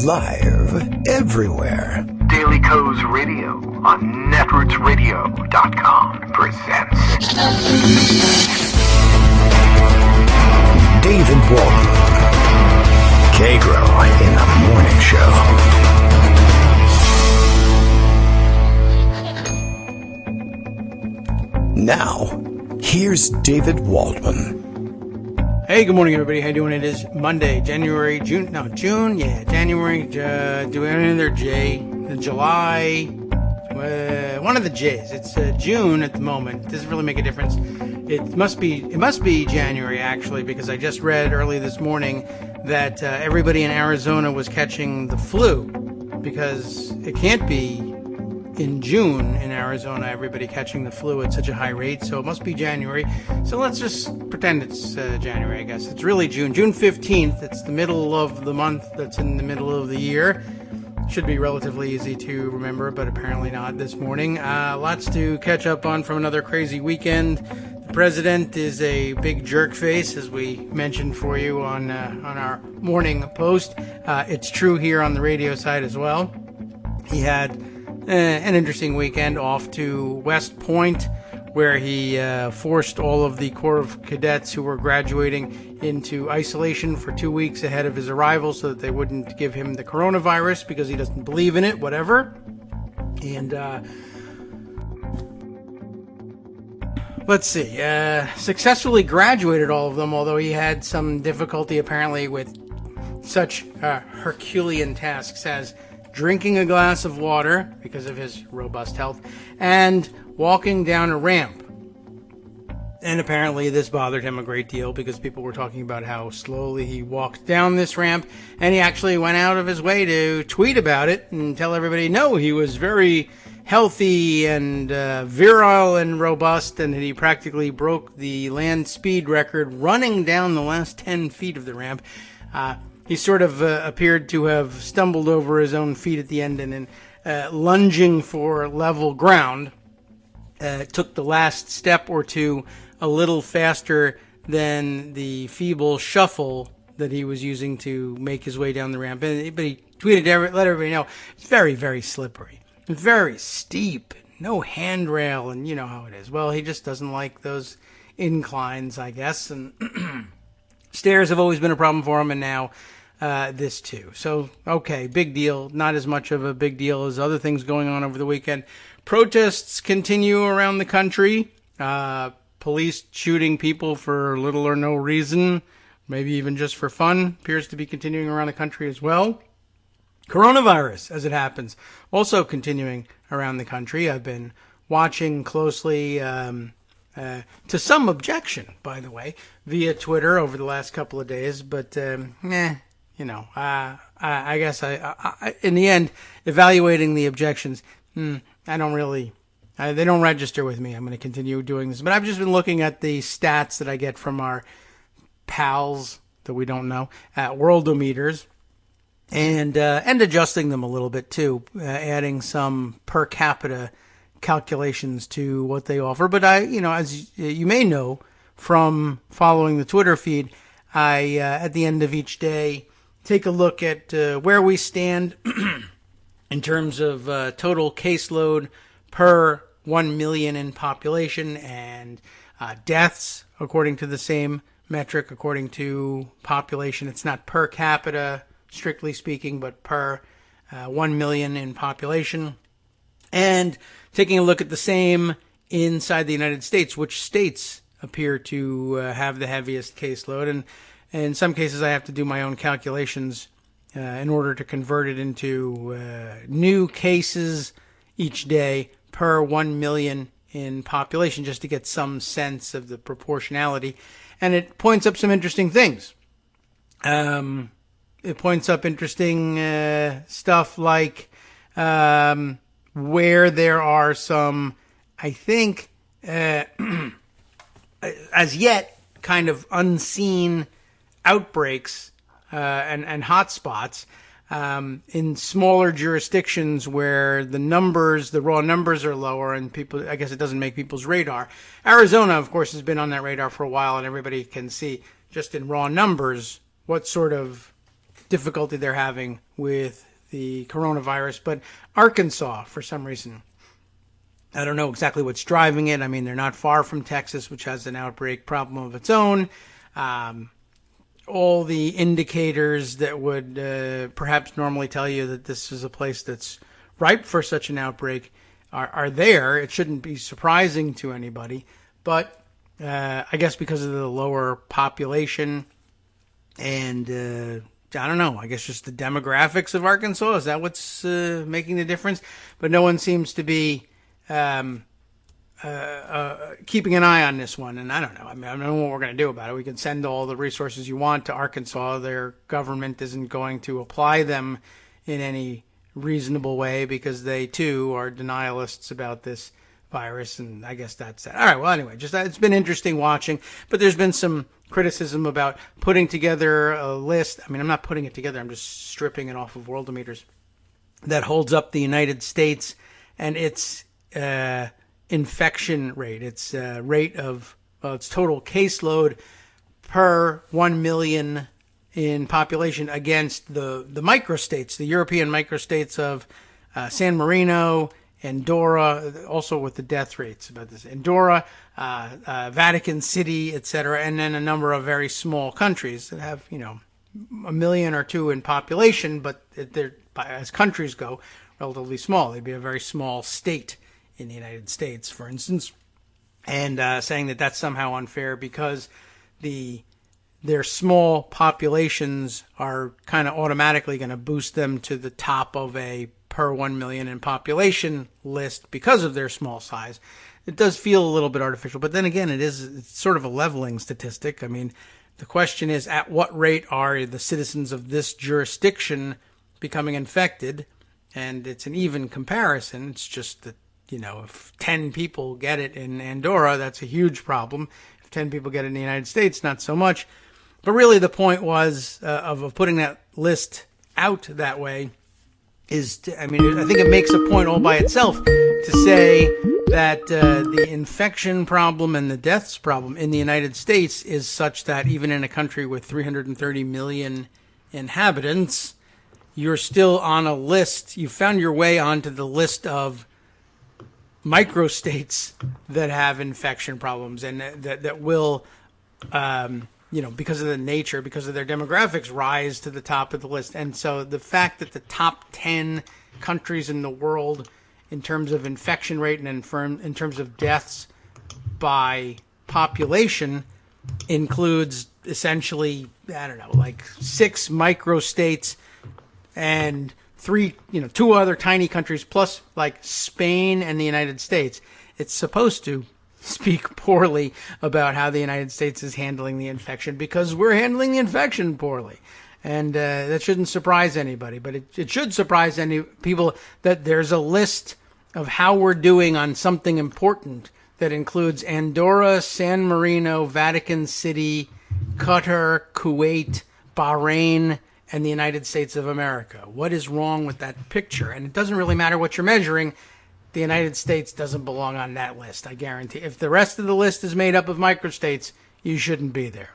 Live everywhere. Daily Co's Radio on netrootsradio.com presents David Walton. Kagro in the Morning Show. Now, here's David Waldman. Hey, good morning, everybody. How you doing? It is Monday, January. Do we have another J? July? One of the J's. It's June at the moment. It doesn't really make a difference. It must be January, actually, because I just read early this morning that everybody in Arizona was catching the flu, because it can't be in June in Arizona, everybody catching the flu at such a high rate, so it must be January. So let's just pretend it's January, I guess. It's really June. June 15th, it's the middle of the month that's in the middle of the year. Should be relatively easy to remember, but apparently not this morning. Lots to catch up on from another crazy weekend. The president is a big jerk face, as we mentioned for you on our morning post. It's true here on the radio side as well. He had an interesting weekend off to West Point, where he forced all of the Corps of Cadets who were graduating into isolation for 2 weeks ahead of his arrival so that they wouldn't give him the coronavirus because he doesn't believe in it, whatever. And let's see, successfully graduated all of them, although he had some difficulty apparently with such Herculean tasks as drinking a glass of water because of his robust health, and walking down a ramp. And apparently this bothered him a great deal because people were talking about how slowly he walked down this ramp, and he actually went out of his way to tweet about it and tell everybody, no, he was very healthy and virile and robust, and that he practically broke the land speed record running down the last 10 feet of the ramp. He sort of appeared to have stumbled over his own feet at the end, and in lunging for level ground, took the last step or two a little faster than the feeble shuffle that he was using to make his way down the ramp. But he tweeted to let everybody know it's very, very slippery. It's very steep. No handrail, and you know how it is. Well, he just doesn't like those inclines, I guess. And stairs have always been a problem for him, and now this too. So, okay, big deal. Not as much of a big deal as other things going on over the weekend. Protests continue around the country. Police shooting people for little or no reason, maybe even just for fun, appears to be continuing around the country as well. Coronavirus, as it happens, also continuing around the country. I've been watching closely, to some objection, by the way, via Twitter over the last couple of days, but I guess I in the end, evaluating the objections, they don't register with me. I'm going to continue doing this. But I've just been looking at the stats that I get from our pals that we don't know at Worldometers, and adjusting them a little bit too, adding some per capita calculations to what they offer. But as you may know from following the Twitter feed, I at the end of each day take a look at where we stand in terms of total caseload per 1 million in population, and deaths according to the same metric, according to population. It's not per capita, strictly speaking, but per 1 million in population. And taking a look at the same inside the United States, which states appear to have the heaviest caseload. And in some cases, I have to do my own calculations in order to convert it into new cases each day per 1 million in population, just to get some sense of the proportionality. And it points up some interesting things. It points up interesting stuff like where there are some, I think, as yet kind of unseen outbreaks and hotspots in smaller jurisdictions where the raw numbers are lower, and people, I guess it doesn't make people's radar. Arizona, of course, has been on that radar for a while, and everybody can see just in raw numbers what sort of difficulty they're having with the coronavirus. But Arkansas, for some reason, I don't know exactly what's driving it. I mean, they're not far from Texas, which has an outbreak problem of its own. All the indicators that would perhaps normally tell you that this is a place that's ripe for such an outbreak are there. It shouldn't be surprising to anybody. But I guess because of the lower population and I don't know, I guess just the demographics of Arkansas, is that what's making the difference? But no one seems to be keeping an eye on this one, and I don't know. I mean, I don't know what we're going to do about it. We can send all the resources you want to Arkansas. Their government isn't going to apply them in any reasonable way because they, too, are denialists about this virus, and I guess that's that. All right, well, anyway, just it's been interesting watching, but there's been some criticism about putting together a list. I mean, I'm not putting it together. I'm just stripping it off of Worldometers that holds up the United States and its infection rate, its rate of its total caseload per 1 million in population against the microstates, the European microstates of San Marino, Andorra, also with the death rates about this, Andorra, Vatican City, etc., and then a number of very small countries that have, you know, 1 million or 2 in population, but they're, as countries go, relatively small. They'd be a very small state in the United States, for instance, and saying that that's somehow unfair because their small populations are kind of automatically going to boost them to the top of a per 1 million in population list because of their small size. It does feel a little bit artificial, but then again, it's sort of a leveling statistic. I mean, the question is, at what rate are the citizens of this jurisdiction becoming infected? And it's an even comparison. It's just that, you know, if 10 people get it in Andorra, that's a huge problem. If 10 people get it in the United States, not so much. But really the point was of putting that list out that way is, I think it makes a point all by itself to say that the infection problem and the deaths problem in the United States is such that even in a country with 330 million inhabitants, you're still on a list. You found your way onto the list of microstates that have infection problems and that will, because of the nature, because of their demographics, rise to the top of the list. And so the fact that the top 10 countries in the world in terms of infection rate and in terms of deaths by population includes essentially, I don't know, like 6 microstates and 2 other tiny countries plus like Spain and the United States. It's supposed to speak poorly about how the United States is handling the infection because we're handling the infection poorly. And that shouldn't surprise anybody, but it should surprise any people that there's a list of how we're doing on something important that includes Andorra, San Marino, Vatican City, Qatar, Kuwait, Bahrain, and the United States of America. What is wrong with that picture? And it doesn't really matter what you're measuring. The United States doesn't belong on that list, I guarantee. If the rest of the list is made up of microstates, you shouldn't be there.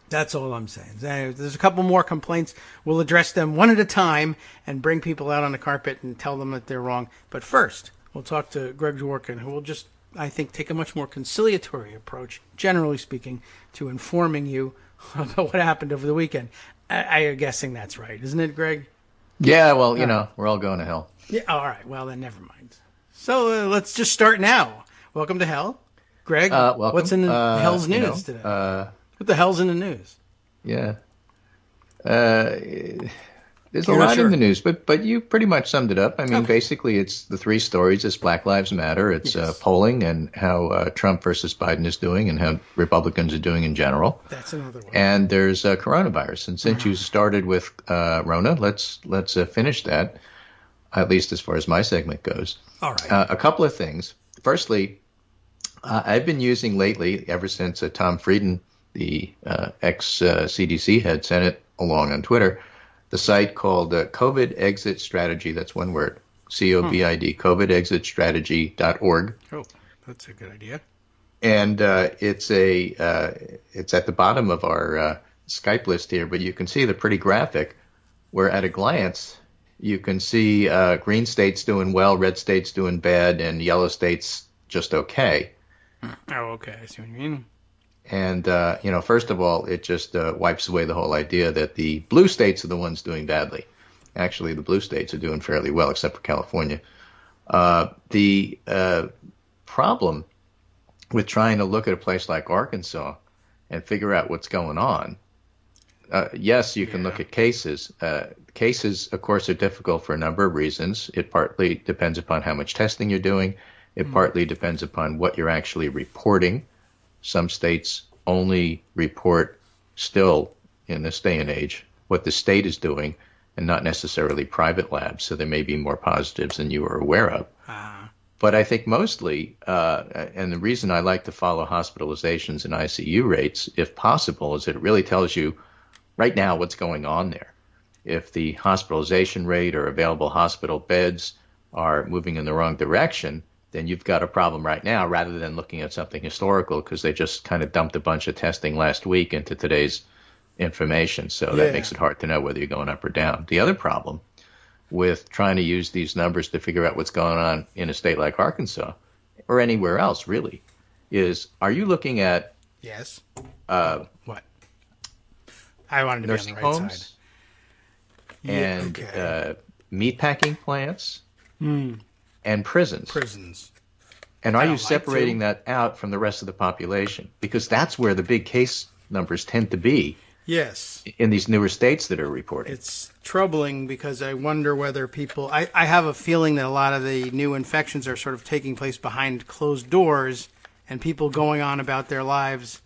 That's all I'm saying. There's a couple more complaints. We'll address them one at a time and bring people out on the carpet and tell them that they're wrong. But first, we'll talk to Greg Dworkin, who will just, I think, take a much more conciliatory approach, generally speaking, to informing you about what happened over the weekend. I'm guessing that's right, isn't it, Greg? Yeah, well, we're all going to hell. Yeah. All right. Well, then never mind. So let's just start now. Welcome to hell. Greg, welcome. What's in the hell's news today? What the hell's in the news? Yeah. There's a lot in the news, but you pretty much summed it up. I mean, basically, it's the 3 stories. It's Black Lives Matter. It's polling and how Trump versus Biden is doing and how Republicans are doing in general. That's another one. And there's coronavirus. And since you started with Rona, let's finish that, at least as far as my segment goes. All right. A couple of things. Firstly, I've been using lately, ever since Tom Frieden, the ex-CDC head, sent it along on Twitter, the site called COVID Exit Strategy. That's one word, COVID, covidexitstrategy.org. Oh, that's a good idea. And it's at the bottom of our Skype list here, but you can see the pretty graphic where at a glance you can see green states doing well, red states doing bad, and yellow states just okay. Oh, okay. I see what you mean. And, first of all, it just wipes away the whole idea that the blue states are the ones doing badly. Actually, the blue states are doing fairly well, except for California. The problem with trying to look at a place like Arkansas and figure out what's going on, yes, you can look at cases. Cases, of course, are difficult for a number of reasons. It partly depends upon how much testing you're doing. It partly depends upon what you're actually reporting. Some states only report still, in this day and age, what the state is doing and not necessarily private labs. So there may be more positives than you are aware of. But I think mostly, and the reason I like to follow hospitalizations and ICU rates, if possible, is that it really tells you right now what's going on there. If the hospitalization rate or available hospital beds are moving in the wrong direction, then you've got a problem right now rather than looking at something historical because they just kind of dumped a bunch of testing last week into today's information. So that makes it hard to know whether you're going up or down. The other problem with trying to use these numbers to figure out what's going on in a state like Arkansas or anywhere else really is, are you looking at Yes. What? I wanted to be on nursing the right homes side. and meatpacking plants Hmm. and prisons? Prisons. And I are don't you like separating to. that out from the rest of the population? Because that's where the big case numbers tend to be Yes. in these newer states that are reporting. It's troubling because I wonder whether people. I have a feeling that a lot of the new infections are sort of taking place behind closed doors, and people going on about their lives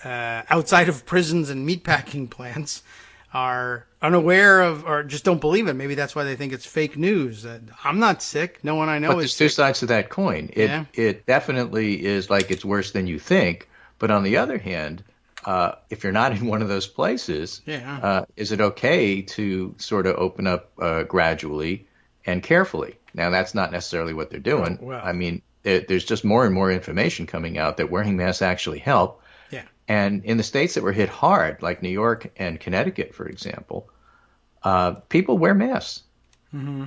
outside of prisons and meatpacking plants are unaware of or just don't believe it. Maybe that's why they think it's fake news. I'm not sick. No one I know But is there's two sick. sides to that coin. It definitely is like it's worse than you think. But on the other hand, if you're not in one of those places, is it okay to sort of open up gradually and carefully? Now, that's not necessarily what they're doing. Oh, well. I mean, there's just more and more information coming out that wearing masks actually help. Yeah. And in the states that were hit hard, like New York and Connecticut, for example, people wear masks. Mm-hmm.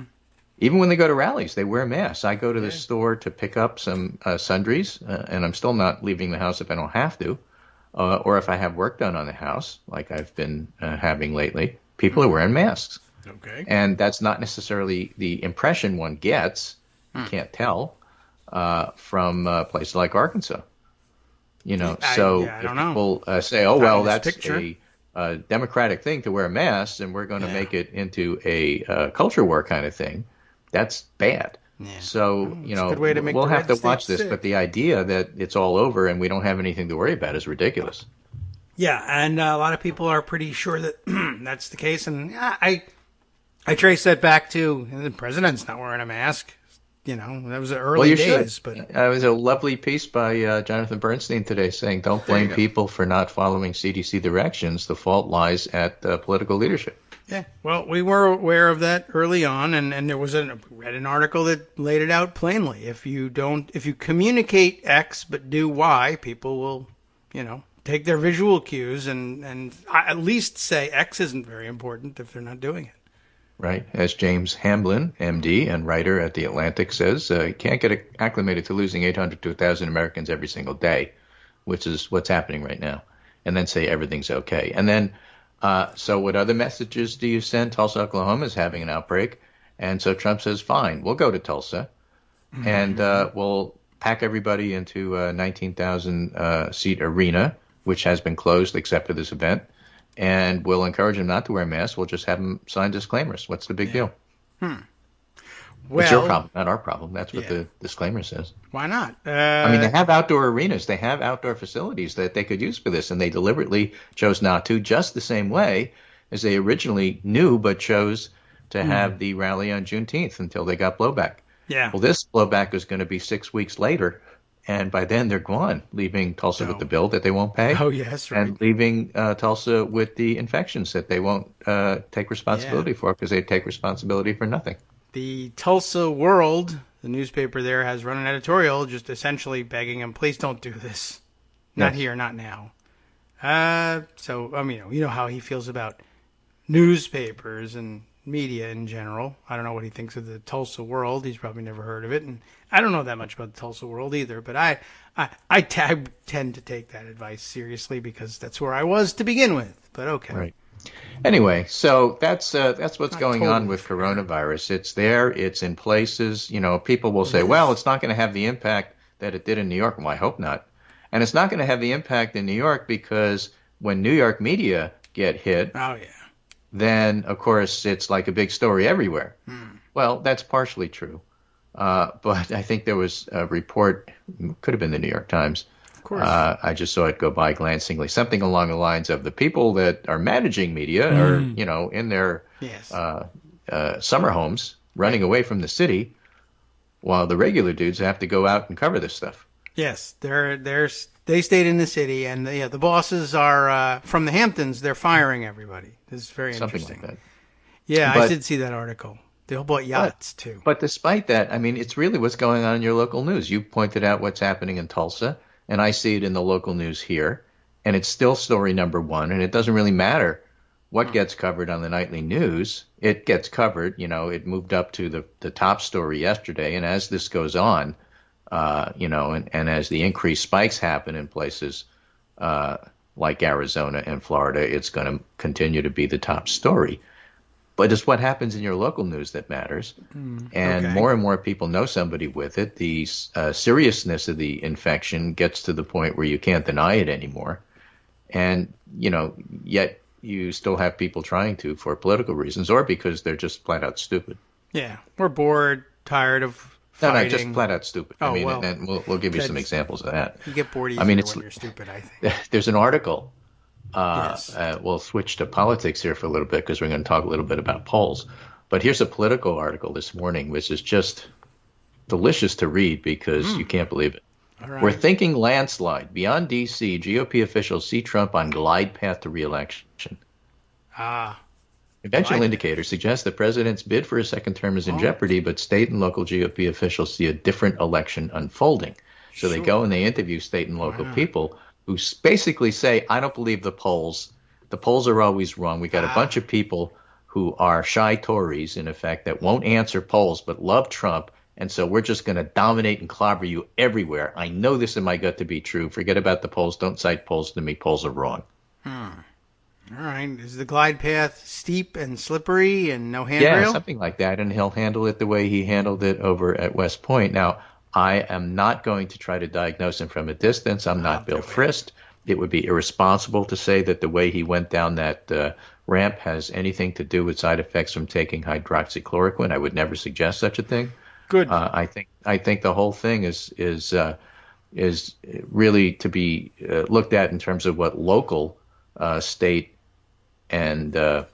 Even when they go to rallies, they wear masks. I go to the store to pick up some sundries, and I'm still not leaving the house if I don't have to. Or if I have work done on the house, like I've been having lately, people are wearing masks. Okay. And that's not necessarily the impression one gets, you can't tell, from places like Arkansas. You know, I so don't if know. people say, oh, Not well, in this that's picture. a democratic thing to wear masks and we're going to make it into a culture war kind of thing, that's bad. Yeah. So, It's a good way to make we'll the have to red watch states this, sick. but the idea that it's all over and we don't have anything to worry about is ridiculous. Yeah, and a lot of people are pretty sure that that's the case. And I trace that back to the president's not wearing a mask. You know, that was the early Well, you days. should. But It was a lovely piece by Jonathan Bernstein today saying, don't blame people for not following CDC directions. The fault lies at political leadership. yeah, well, we were aware of that early on, and there was read an article that laid it out plainly. If you communicate X but do Y, people will, take their visual cues and at least say X isn't very important if they're not doing it. Right. As James Hamblin, MD, and writer at The Atlantic says, you can't get acclimated to losing 800 to 1,000 Americans every single day, which is what's happening right now, and then say everything's okay. And then, so what other messages do you send? Tulsa, Oklahoma is having an outbreak. And so Trump says, fine, we'll go to Tulsa, and we'll pack everybody into a 19,000-seat arena, which has been closed except for this event. And we'll encourage them not to wear masks. We'll just have them sign disclaimers. What's the big deal? Well, It's your problem, not our problem. That's what the disclaimer says. Why not? I mean, they have outdoor arenas. They have outdoor facilities that they could use for this, and they deliberately chose not to, just the same way as they originally knew but chose to have the rally on Juneteenth until they got blowback. Yeah. Well, this blowback is going to be 6 weeks later, and by then they're gone, leaving Tulsa with the bill that they won't pay. Oh, yes, right. And leaving Tulsa with the infections that they won't take responsibility for because they take responsibility for nothing. The Tulsa World, the newspaper there, has run an editorial just essentially begging him, please don't do this. Not here, not now. So, you know how he feels about newspapers and media in general. I don't know what he thinks of the Tulsa World. He's probably never heard of it, and I don't know that much about the Tulsa World either. But I tend to take that advice seriously because that's where I was to begin with. But okay. Right. Anyway, so that's what's going on with fair. coronavirus. It's there. It's in places. People will say, well, it's not going to have the impact that it did in New York. Well, I hope not. And it's not going to have the impact in New York because when New York media get hit, then, of course, it's like a big story everywhere. Well, that's partially true. But I think there was a report, could have been the New York Times. Of course. I just saw it go by glancingly, something along the lines of the people that are managing media are, in their summer homes running away from the city while the regular dudes have to go out and cover this stuff. Yes, they stayed in the city, and the bosses are from the Hamptons. They're firing everybody. This is very Something interesting. like that. Yeah, But- I did see that article. They all bought yachts too. But despite that, I mean, it's really what's going on in your local news. You pointed out what's happening in Tulsa, and I see it in the local news here, and it's still story number one, and it doesn't really matter what gets covered on the nightly news. It gets covered. It moved up to the top story yesterday, and as this goes on, and as the increased spikes happen in places like Arizona and Florida, it's going to continue to be the top story. But it's what happens in your local news that matters. And more and more people know somebody with it. The seriousness of the infection gets to the point where you can't deny it anymore. And, yet you still have people trying to for political reasons or because they're just flat out stupid. Yeah, we're bored, tired of fighting. No, just flat out stupid. Oh, I mean, well, and we'll give you some examples of that. You get bored easier when you're stupid, I think. There's an article. Yes. We'll switch to politics here for a little bit because we're going to talk a little bit about polls. But here's a political article this morning, which is just delicious to read because you can't believe it. All right. We're thinking landslide. Beyond D.C., GOP officials see Trump on glide path to re-election. Conventional indicators suggest the president's bid for a second term is in jeopardy, but state and local GOP officials see a different election unfolding. So they go and they interview state and local people who basically say, I don't believe the polls. The polls are always wrong. We got a bunch of people who are shy Tories, in effect, that won't answer polls but love Trump. And so we're just going to dominate and clobber you everywhere. I know this in my gut to be true. Forget about the polls. Don't cite polls to me. Polls are wrong. All right. Is the glide path steep and slippery and no handrail? Yeah, something like that. And he'll handle it the way he handled it over at West Point. Now, I am not going to try to diagnose him from a distance. I'm not Bill Frist. It would be irresponsible to say that the way he went down that ramp has anything to do with side effects from taking hydroxychloroquine. I would never suggest such a thing. Good. I think the whole thing is really to be looked at in terms of what local, state, and those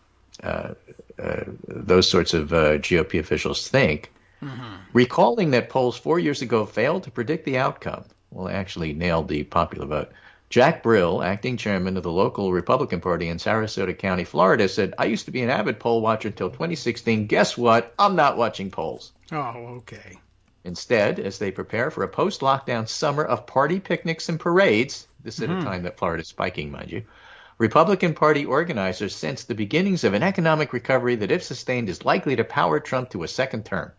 sorts of GOP officials think. Recalling that polls 4 years ago failed to predict the outcome. Well, actually nailed the popular vote. Jack Brill, acting chairman of the local Republican Party in Sarasota County, Florida, said, I used to be an avid poll watcher until 2016. Guess what? I'm not watching polls. Oh, okay. Instead, as they prepare for a post-lockdown summer of party picnics and parades, this is at a time that Florida is spiking, mind you, Republican Party organizers sense the beginnings of an economic recovery that, if sustained, is likely to power Trump to a second term.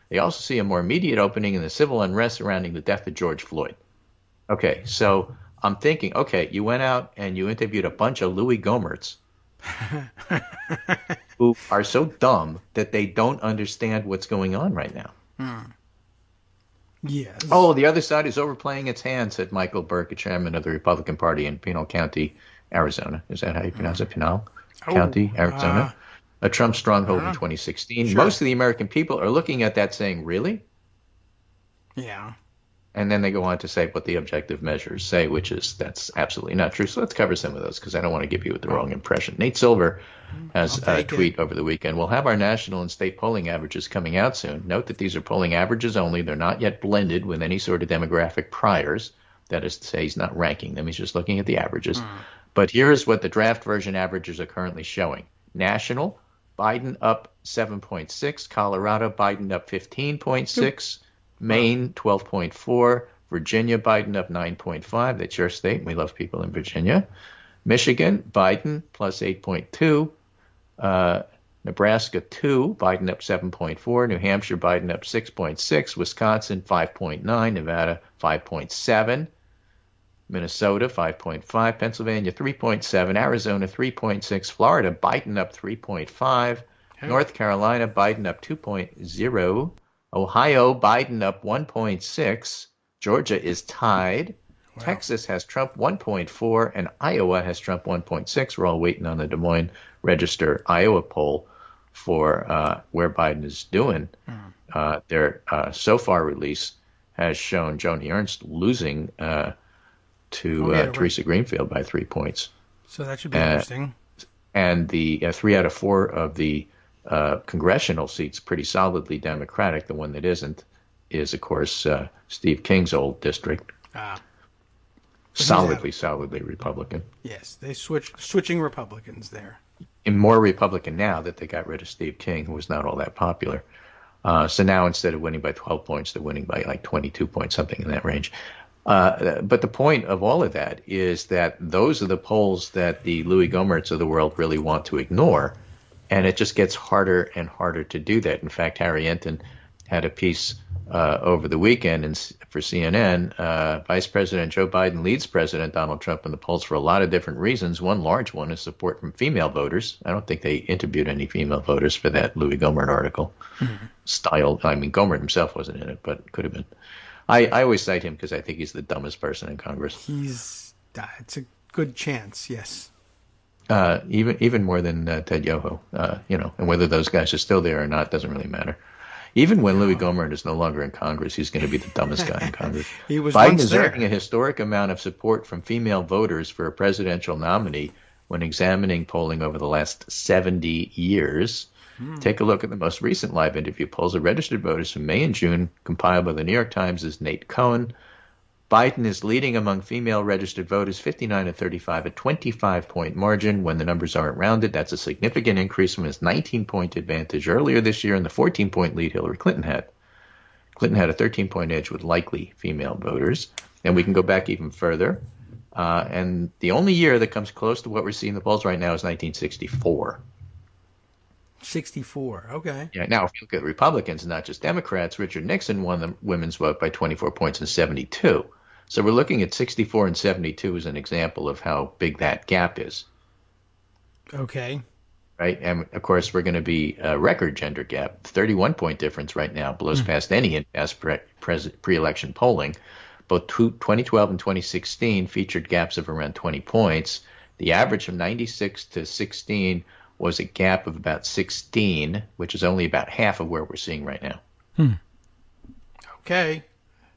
They also see a more immediate opening in the civil unrest surrounding the death of George Floyd. Okay, so I'm thinking, okay, you went out and you interviewed a bunch of Louis Gohmerts who are so dumb that they don't understand what's going on right now. Yes. Oh, the other side is overplaying its hand, said Michael Burke, a chairman of the Republican Party in Pinal County, Arizona. Is that how you pronounce it? Pinal County, Arizona? A Trump stronghold in 2016. Sure. Most of the American people are looking at that saying, really? Yeah. And then they go on to say what the objective measures say, which is that's absolutely not true. So let's cover some of those because I don't want to give you the wrong impression. Nate Silver has a tweet over the weekend. We'll have our national and state polling averages coming out soon. Note that these are polling averages only. They're not yet blended with any sort of demographic priors. That is to say, he's not ranking them. He's just looking at the averages. But here's what the draft version averages are currently showing. National, Biden up 7.6. Colorado, Biden up 15.6. Maine, 12.4. Virginia, Biden up 9.5. That's your state. We love people in Virginia. Michigan, Biden plus 8.2. Nebraska 2, Biden up 7.4. New Hampshire, Biden up 6.6. Wisconsin 5.9. Nevada 5.7. Minnesota 5.5. Pennsylvania 3.7. Arizona 3.6. Florida, Biden up 3.5. North Carolina, Biden up 2.0. Ohio, Biden up 1.6. Georgia is tied. Wow. Texas has Trump 1.4, and Iowa has Trump 1.6. We're all waiting on the Des Moines Register Iowa poll for where Biden is doing. Their so far release has shown Joni Ernst losing to Teresa Greenfield by 3 points. So that should be interesting. And the 3 out of 4 of the congressional seats pretty solidly Democratic. The one that isn't is, of course, Steve King's old district. Solidly Republican. Yes, they switching Republicans there. And more Republican now that they got rid of Steve King, who was not all that popular. So now instead of winning by 12 points, they're winning by like 22 points, something in that range. But the point of all of that is that those are the polls that the Louis Gohmerts of the world really want to ignore. And it just gets harder and harder to do that. In fact, Harry Enton had a piece over the weekend for CNN. Vice President Joe Biden leads President Donald Trump in the polls for a lot of different reasons. One large one is support from female voters. I don't think they interviewed any female voters for that Louis Gohmert article. Gohmert himself wasn't in it, but could have been. I always cite him because I think he's the dumbest person in Congress. It's a good chance, yes. Even more than Ted Yoho, and whether those guys are still there or not doesn't really matter. Even when Louis Gohmert is no longer in Congress, he's going to be the dumbest guy in Congress. Biden is earning a historic amount of support from female voters for a presidential nominee when examining polling over the last 70 years. Take a look at the most recent live interview polls of registered voters from May and June, compiled by the New York Times' Nate Cohn. Biden is leading among female registered voters 59-35, a 25-point margin. When the numbers aren't rounded, that's a significant increase from his 19-point advantage earlier this year and the 14-point lead Hillary Clinton had. Clinton had a 13-point edge with likely female voters. And we can go back even further. And the only year that comes close to what we're seeing in the polls right now is 1964. 64, okay. Yeah. Now, if you look at Republicans, not just Democrats, Richard Nixon won the women's vote by 24 points in 72. So we're looking at 64 and 72 as an example of how big that gap is. Okay. Right? And, of course, we're going to be a record gender gap. 31-point difference right now blows past any in-past pre-election polling. Both 2012 and 2016 featured gaps of around 20 points. The average from 96 to 16 was a gap of about 16, which is only about half of where we're seeing right now. Okay.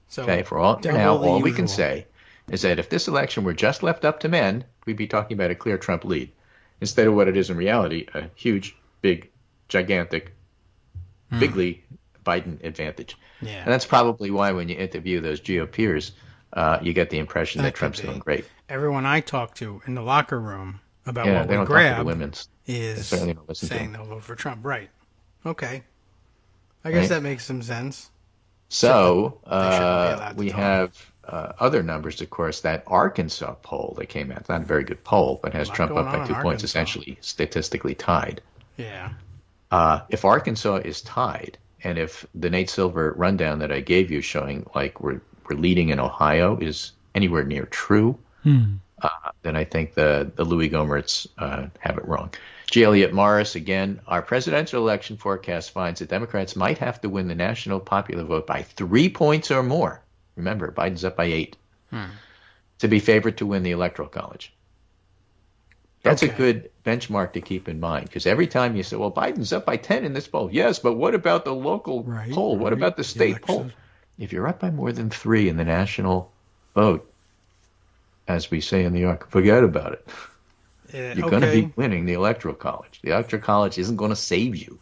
So for all we can say is that if this election were just left up to men, we'd be talking about a clear Trump lead, instead of what it is in reality, a huge, big, gigantic, bigly Biden advantage. Yeah. And that's probably why when you interview those GOPers, you get the impression that Trump's doing great. Everyone I talk to in the locker room about what we grab is saying they'll vote for Trump. Right. Okay. I guess that makes some sense. So we have other numbers, of course. That Arkansas poll that came out, it's not a very good poll, but has Trump up by 2 points, essentially statistically tied. Yeah. If Arkansas is tied, and if the Nate Silver rundown that I gave you showing like we're leading in Ohio is anywhere near true, then I think the Louis Gohmerts have it wrong. G. Elliott Morris, again, our presidential election forecast finds that Democrats might have to win the national popular vote by 3 points or more. Remember, Biden's up by 8 to be favored to win the Electoral College. That's a good benchmark to keep in mind, because every time you say, well, Biden's up by 10 in this poll. Yes, but what about the local poll? What about the state poll? If you're up by more than 3 in the national vote, as we say in New York, forget about it. You're going to be winning the Electoral College. The Electoral College isn't going to save you.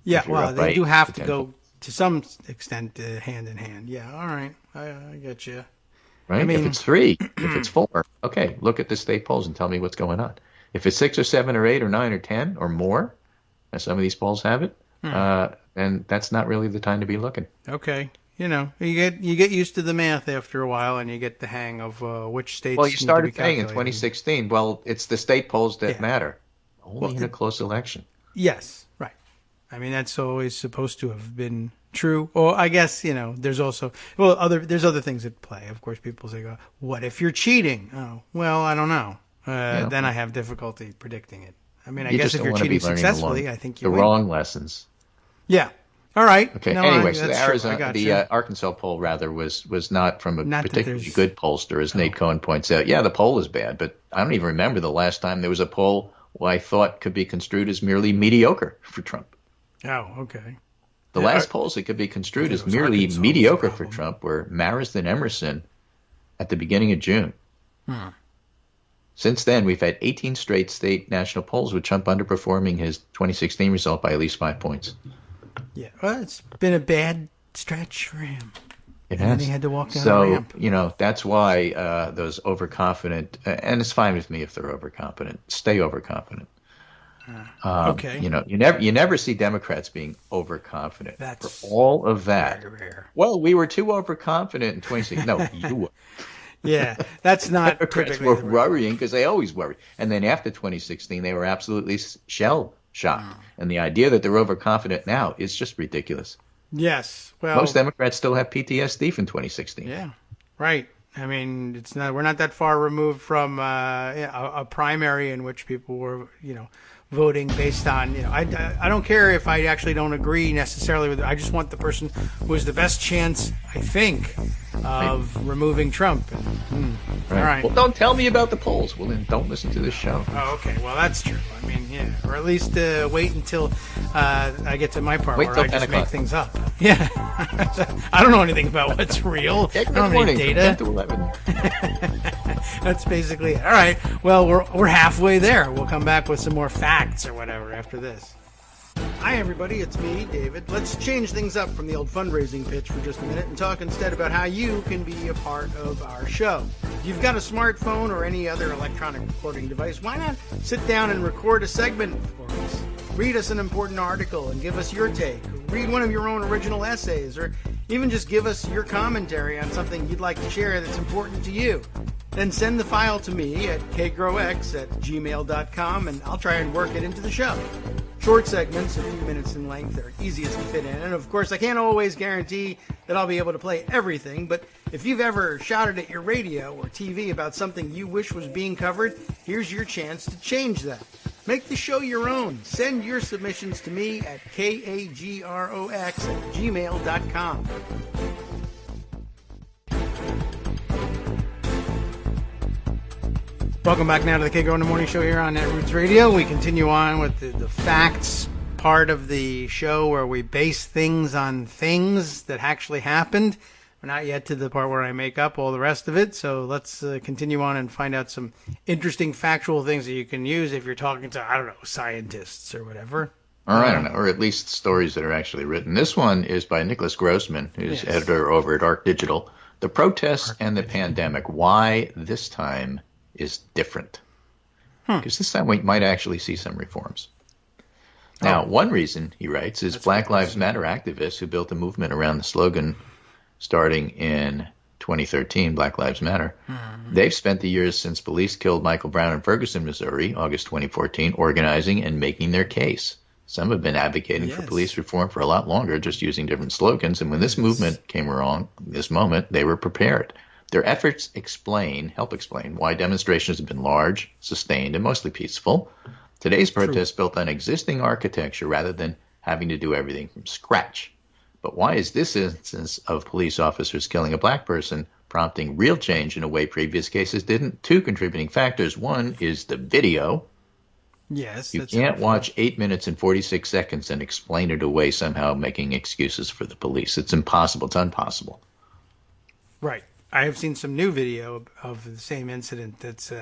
Yeah, well, they do have to go to some extent hand in hand. Yeah, all right. I get you. Right? I mean, if it's 3, if it's 4, okay, look at the state polls and tell me what's going on. If it's 6 or 7 or 8 or 9 or 10 or more, as some of these polls have it, then that's not really the time to be looking. Okay. You get used to the math after a while, and you get the hang of which states. Well, you started saying in 2016. Well, it's the state polls that matter. Only in a close election. Yes, right. I mean, that's always supposed to have been true. Or I guess, there's also, there's other things at play. Of course, people say, what if you're cheating? Oh, well, I don't know. Then I have difficulty predicting it. I mean, I guess if you're cheating successfully, I think you win. The wrong lessons. Yeah. All right. Okay. No, anyway, so the Arkansas poll rather was not from a particularly good pollster, as Nate Cohn points out. Yeah, the poll is bad, but I don't even remember the last time there was a poll I thought could be construed as merely mediocre for Trump. Oh, okay. The last polls that could be construed as merely mediocre for Trump were Marist and Emerson at the beginning of June. Since then, we've had 18 straight state national polls with Trump underperforming his 2016 result by at least 5 points. Yeah, well, it's been a bad stretch for him. It has. And he had to walk down the ramp. So, that's why those overconfident, and it's fine with me if they're overconfident. Stay overconfident. Okay. You never see Democrats being overconfident. That's for all of that. Very rare. Well, we were too overconfident in 2016. No, you were. Yeah, that's not Democrats were worrying because they always worry. And then after 2016, they were absolutely shell-shocked. And the idea that they're overconfident now is just ridiculous. Yes. Well, most Democrats still have PTSD from 2016. Yeah, right. I mean, we're not that far removed from a primary in which people were, voting based on, I don't care if I actually don't agree necessarily with it. I just want the person who has the best chance, I think, of removing Trump. All right. Well, don't tell me about the polls. Well, then don't listen to this show. Oh, okay. Well, that's true. I mean, yeah. Or at least wait until I get to my part where I just make things up. Yeah. I don't know anything about what's real. I don't have any data. 10 to 11. That's basically it. All right. Well, we're halfway there. We'll come back with some more facts or whatever after this. Hi, everybody. It's me, David. Let's change things up from the old fundraising pitch for just a minute and talk instead about how you can be a part of our show. If you've got a smartphone or any other electronic recording device, why not sit down and record a segment for us? Read us an important article and give us your take. Read one of your own original essays, or even just give us your commentary on something you'd like to share that's important to you. Then send the file to me at kagrox@gmail.com, and I'll try and work it into the show. Short segments, a few minutes in length, are easiest to fit in. And of course, I can't always guarantee that I'll be able to play everything, but if you've ever shouted at your radio or TV about something you wish was being covered, here's your chance to change that. Make the show your own. Send your submissions to me at kagrox@gmail.com. Welcome back now to the Kagro in the Morning Show here on Netroots Radio. We continue on with the facts part of the show where we base things on things that actually happened. We're not yet to the part where I make up all the rest of it, so let's continue on and find out some interesting factual things that you can use if you're talking to, I don't know, scientists or whatever. Or I don't know, or at least stories that are actually written. This one is by Nicholas Grossman, who's editor over at Arc Digital. The protests and the pandemic, why this time is different. Because this time we might actually see some reforms. Now, one reason, he writes, is Black Lives Matter activists who built a movement around the slogan starting in 2013, Black Lives Matter. They've spent the years since police killed Michael Brown in Ferguson, Missouri, August 2014, organizing and making their case. Some have been advocating for police reform for a lot longer, just using different slogans. And when this movement came along, this moment, they were prepared. Their efforts help explain why demonstrations have been large, sustained, and mostly peaceful. Today's protest built on existing architecture rather than having to do everything from scratch. But why is this instance of police officers killing a black person prompting real change in a way previous cases didn't? Two contributing factors. One is the video. Yes. You can't watch 8 minutes and 46 seconds and explain it away somehow making excuses for the police. It's impossible. It's impossible. Right. I have seen some new video of the same incident that's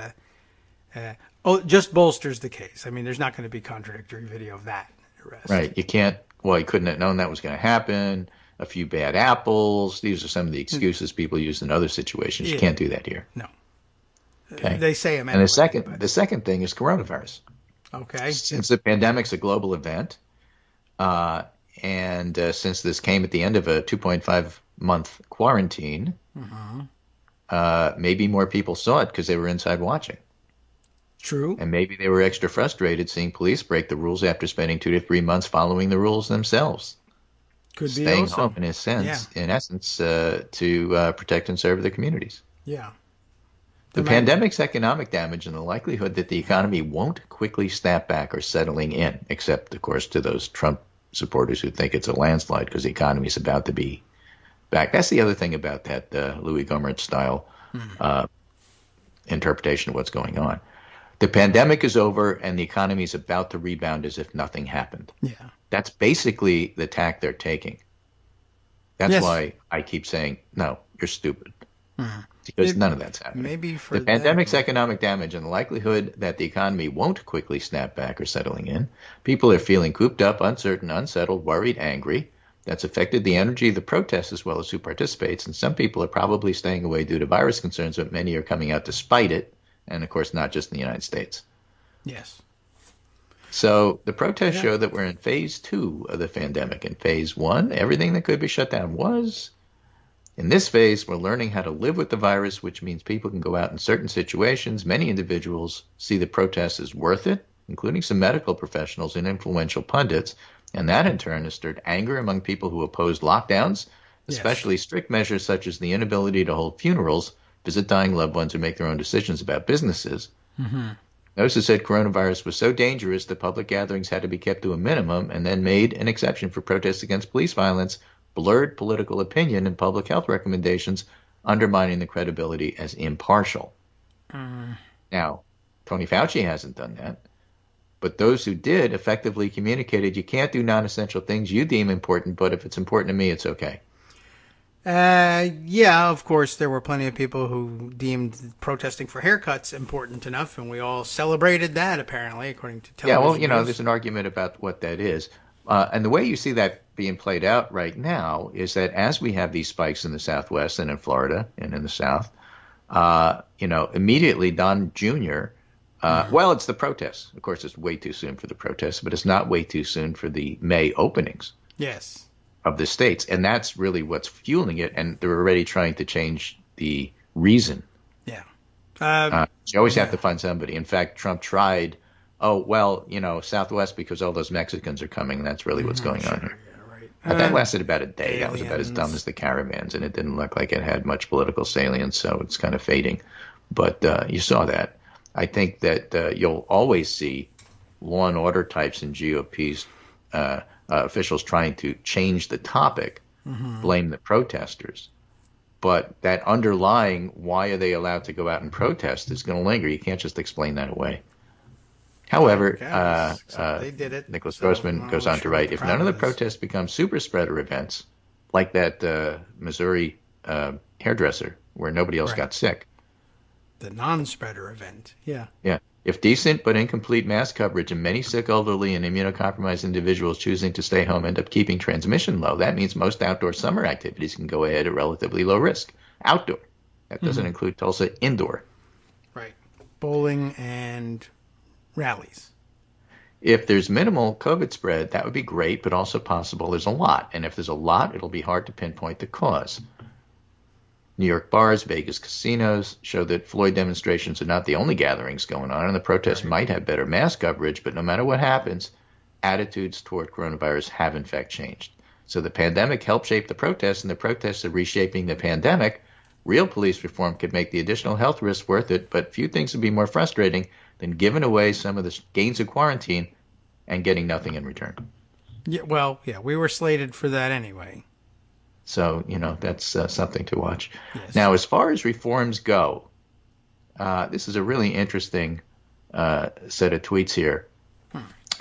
just bolsters the case. I mean, there's not going to be contradictory video of that arrest. Right. You can't, you couldn't have known that was going to happen. A few bad apples. These are some of the excuses people use in other situations. You can't do that here. No. Okay. They say them anyway. And the second thing is coronavirus. Okay. Since the pandemic's a global event, and since this came at the end of a 2.5-month quarantine, maybe more people saw it because they were inside watching. True. And maybe they were extra frustrated seeing police break the rules after spending 2 to 3 months following the rules themselves. Could be Staying also. home, in essence, to protect and serve their communities. Yeah. The pandemic's economic damage and the likelihood that the economy won't quickly snap back are settling in, except, of course, to those Trump supporters who think it's a landslide because the economy is about to be back. That's the other thing about that Louis Gohmert style interpretation of what's going on. The pandemic is over and the economy is about to rebound as if nothing happened. Yeah. That's basically the tack they're taking. That's why I keep saying, no, you're stupid. Because none of that's happening. Maybe for the pandemic's economic damage and the likelihood that the economy won't quickly snap back are settling in. People are feeling cooped up, uncertain, unsettled, worried, angry. That's affected the energy of the protests as well as who participates. And some people are probably staying away due to virus concerns, but many are coming out despite it. And, of course, not just in the United States. Yes. So the protests show that we're in phase 2 of the pandemic. In phase 1, everything that could be shut down was. In this phase, we're learning how to live with the virus, which means people can go out in certain situations. Many individuals see the protests as worth it, including some medical professionals and influential pundits. And that, in turn, has stirred anger among people who oppose lockdowns, especially strict measures such as the inability to hold funerals, visit dying loved ones, or make their own decisions about businesses. Those who said coronavirus was so dangerous that public gatherings had to be kept to a minimum and then made an exception for protests against police violence blurred political opinion and public health recommendations, undermining the credibility as impartial. Now, Tony Fauci hasn't done that, but those who did effectively communicated you can't do non-essential things you deem important, but if it's important to me, it's okay. Yeah, of course, there were plenty of people who deemed protesting for haircuts important enough, and we all celebrated that, apparently, according to television news. There's an argument about what that is. And the way you see that being played out right now is that as we have these spikes in the Southwest and in Florida and in the South, immediately Don Jr., it's the protests. Of course, it's way too soon for the protests, but it's not way too soon for the May openings. Yes. Of the states, and that's really what's fueling it, and they're already trying to change the reason. Yeah. You always have to find somebody. In fact, Trump tried, Southwest because all those Mexicans are coming, and that's really what's going on here. Yeah, right. But that lasted about a day. Aliens. That was about as dumb as the caravans, and it didn't look like it had much political salience, so it's kind of fading. But you saw that. I think that you'll always see law and order types in GOP's officials trying to change the topic, blame the protesters. But that underlying, why are they allowed to go out and protest, is going to linger. You can't just explain that away. However, they did it. Nicholas Grossman goes on to write, if none of the protests become super spreader events, like that Missouri hairdresser where nobody else got sick. The non-spreader event, yeah. Yeah. If decent but incomplete mass coverage and many sick, elderly, and immunocompromised individuals choosing to stay home end up keeping transmission low, that means most outdoor summer activities can go ahead at relatively low risk. Outdoor. That doesn't include Tulsa indoor. Right. Bowling and rallies. If there's minimal COVID spread, that would be great, but also possible there's a lot. And if there's a lot, it'll be hard to pinpoint the cause. New York bars, Vegas casinos show that Floyd demonstrations are not the only gatherings going on, and the protests might have better mass coverage, but no matter what happens, attitudes toward coronavirus have in fact changed. So the pandemic helped shape the protests, and the protests are reshaping the pandemic. Real police reform could make the additional health risks worth it, but few things would be more frustrating than giving away some of the gains of quarantine and getting nothing in return. Yeah, we were slated for that anyway. So, that's something to watch. Yes. Now, as far as reforms go, this is a really interesting set of tweets here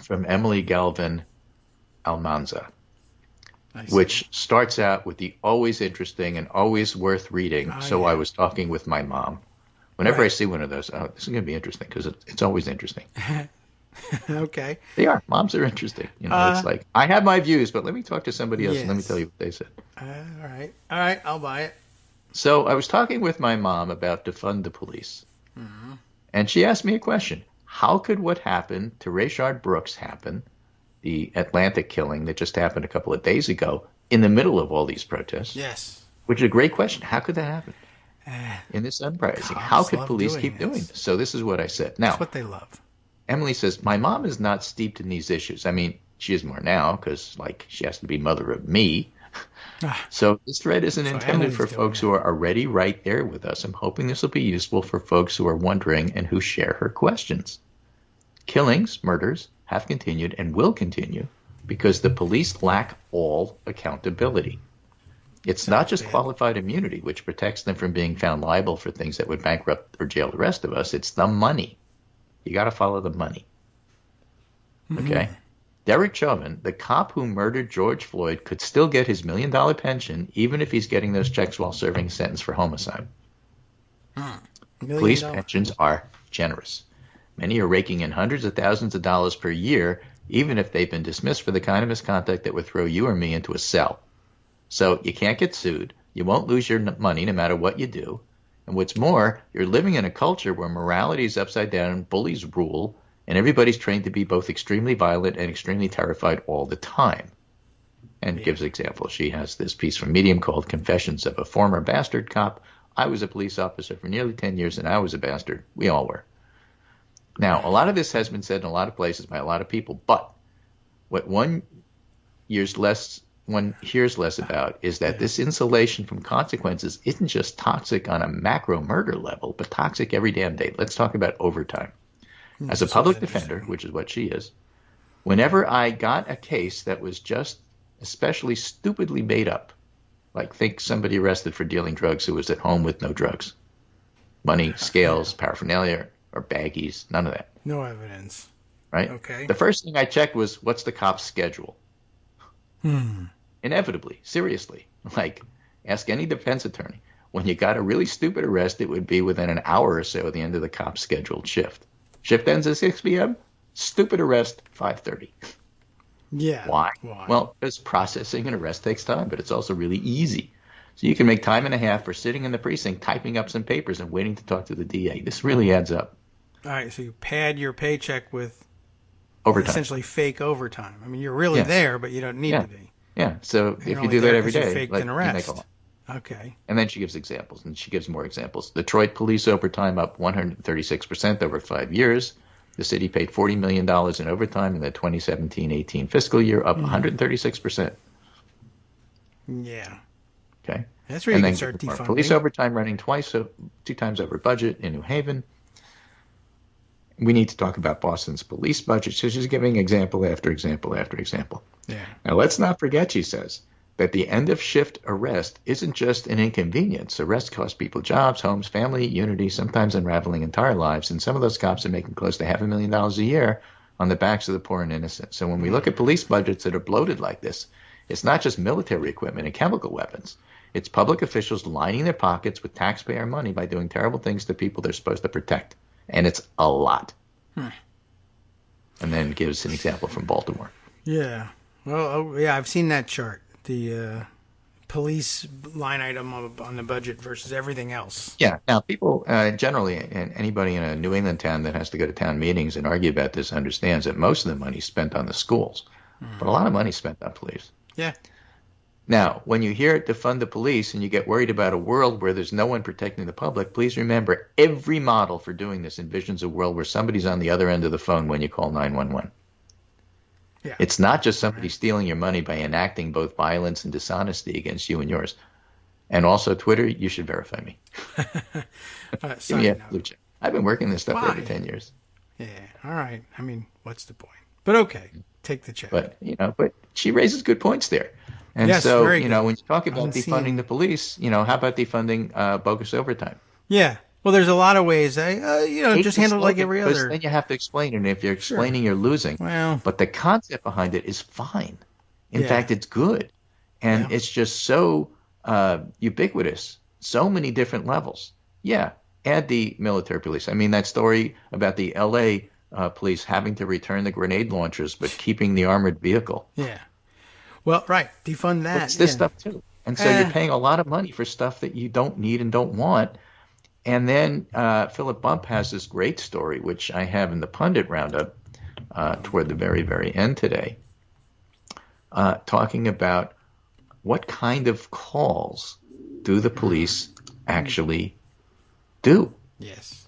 from Emily Galvin Almanza, which starts out with the always interesting and always worth reading. I was talking with my mom. Whenever I see one of those, this is going to be interesting because it's always interesting. Okay. They are. Moms are interesting. It's like, I have my views, but let me talk to somebody else and let me tell you what they said. All right. I'll buy it. So I was talking with my mom about defund the police. And she asked me a question. How could what happened to Rayshard Brooks happen, the Atlanta killing that just happened a couple of days ago, in the middle of all these protests? Yes. Which is a great question. How could that happen? in this uprising. Cops How could love police doing keep doing this. this? So this is what I said. Now, That's what they love. Emily says, my mom is not steeped in these issues. I mean, she is more now because, like, she has to be mother of me. So this thread isn't intended Emily's for doing folks it. who are already right there with us. I'm hoping this will be useful for folks who are wondering and who share her questions. Killings, murders, have continued and will continue because the police lack all accountability. It's not just qualified immunity, which protects them from being found liable for things that would bankrupt or jail the rest of us. It's the money. You got to follow the money. Okay? Derek Chauvin, the cop who murdered George Floyd, could still get his $1 million pension even if he's getting those checks while serving a sentence for homicide. Police pensions are generous. Many are raking in hundreds of thousands of dollars per year, even if they've been dismissed for the kind of misconduct that would throw you or me into a cell. So you can't get sued. You won't lose your money no matter what you do. And what's more, you're living in a culture where morality is upside down, bullies rule, and everybody's trained to be both extremely violent and extremely terrified all the time. And gives examples. She has this piece from Medium called Confessions of a Former Bastard Cop. I was a police officer for nearly 10 years, and I was a bastard. We all were. Now, a lot of this has been said in a lot of places by a lot of people, but what one hears less about is that this insulation from consequences isn't just toxic on a macro murder level, but toxic every damn day. Let's talk about overtime. As a public defender, which is what she is, whenever I got a case that was just especially stupidly made up, like think somebody arrested for dealing drugs who was at home with no drugs, money, scales, paraphernalia, or baggies, none of that. No evidence. Right? Okay. The first thing I checked was, what's the cop's schedule? Inevitably, seriously. Like, ask any defense attorney. When you got a really stupid arrest, it would be within an hour or so at the end of the cop's scheduled shift. Shift ends at 6 p.m., stupid arrest, 5:30. Yeah. Why? Well, because processing an arrest takes time, but it's also really easy. So you can make time and a half for sitting in the precinct, typing up some papers, and waiting to talk to the DA. This really adds up. All right, so you pad your paycheck with Overtime. essentially fake overtime. I mean, you're really there, but you don't need to be. Yeah, so if you only do that there every 'cause you day, faked like, an you arrest. make a lot. Okay. And then she gives examples, and she gives more examples. Detroit police overtime up 136% over 5 years. The city paid $40 million in overtime in the 2017-18 fiscal year, up 136%. Yeah. Okay. That's where you and can then start defunding. police overtime running 2 times over budget in New Haven. We need to talk about Boston's police budget. So she's giving example after example after example. Yeah. Now, let's not forget, she says, that the end of shift arrest isn't just an inconvenience. Arrest costs people jobs, homes, family, unity, sometimes unraveling entire lives. And some of those cops are making close to $500,000 a year on the backs of the poor and innocent. So when we look at police budgets that are bloated like this, it's not just military equipment and chemical weapons. It's public officials lining their pockets with taxpayer money by doing terrible things to people they're supposed to protect. And it's a lot. And then gives an example from Baltimore. Yeah. Well, I've seen that chart. The police line item on the budget versus everything else. Yeah. Now, people generally, and anybody in a New England town that has to go to town meetings and argue about this understands that most of the money is spent on the schools. But a lot of money is spent on police. Yeah. Now, when you hear it defund the police and you get worried about a world where there's no one protecting the public, please remember every model for doing this envisions a world where somebody's on the other end of the phone when you call 911. Yeah. It's not just somebody stealing your money by enacting both violence and dishonesty against you and yours. And also, Twitter, you should verify me. Give me a blue check. I've been working this stuff for over 10 years. Yeah. All right. I mean, what's the point? But okay, take the check. But she raises good points there. And yes, so, very good. when you talk about defunding the police, how about defunding bogus overtime? Yeah. Well, there's a lot of ways. Just handle it like every other. Then you have to explain it. And if you're explaining, you're losing. Well, but the concept behind it is fine. In fact, it's good. And it's just so ubiquitous. So many different levels. Yeah. Add the military police. I mean, that story about the L.A. Police having to return the grenade launchers but keeping the armored vehicle. Yeah. Well, right. Defund that. It's this stuff, too. And so you're paying a lot of money for stuff that you don't need and don't want. And then Philip Bump has this great story, which I have in the Pundit Roundup toward the very, very end today, talking about what kind of calls do the police actually do. Yes.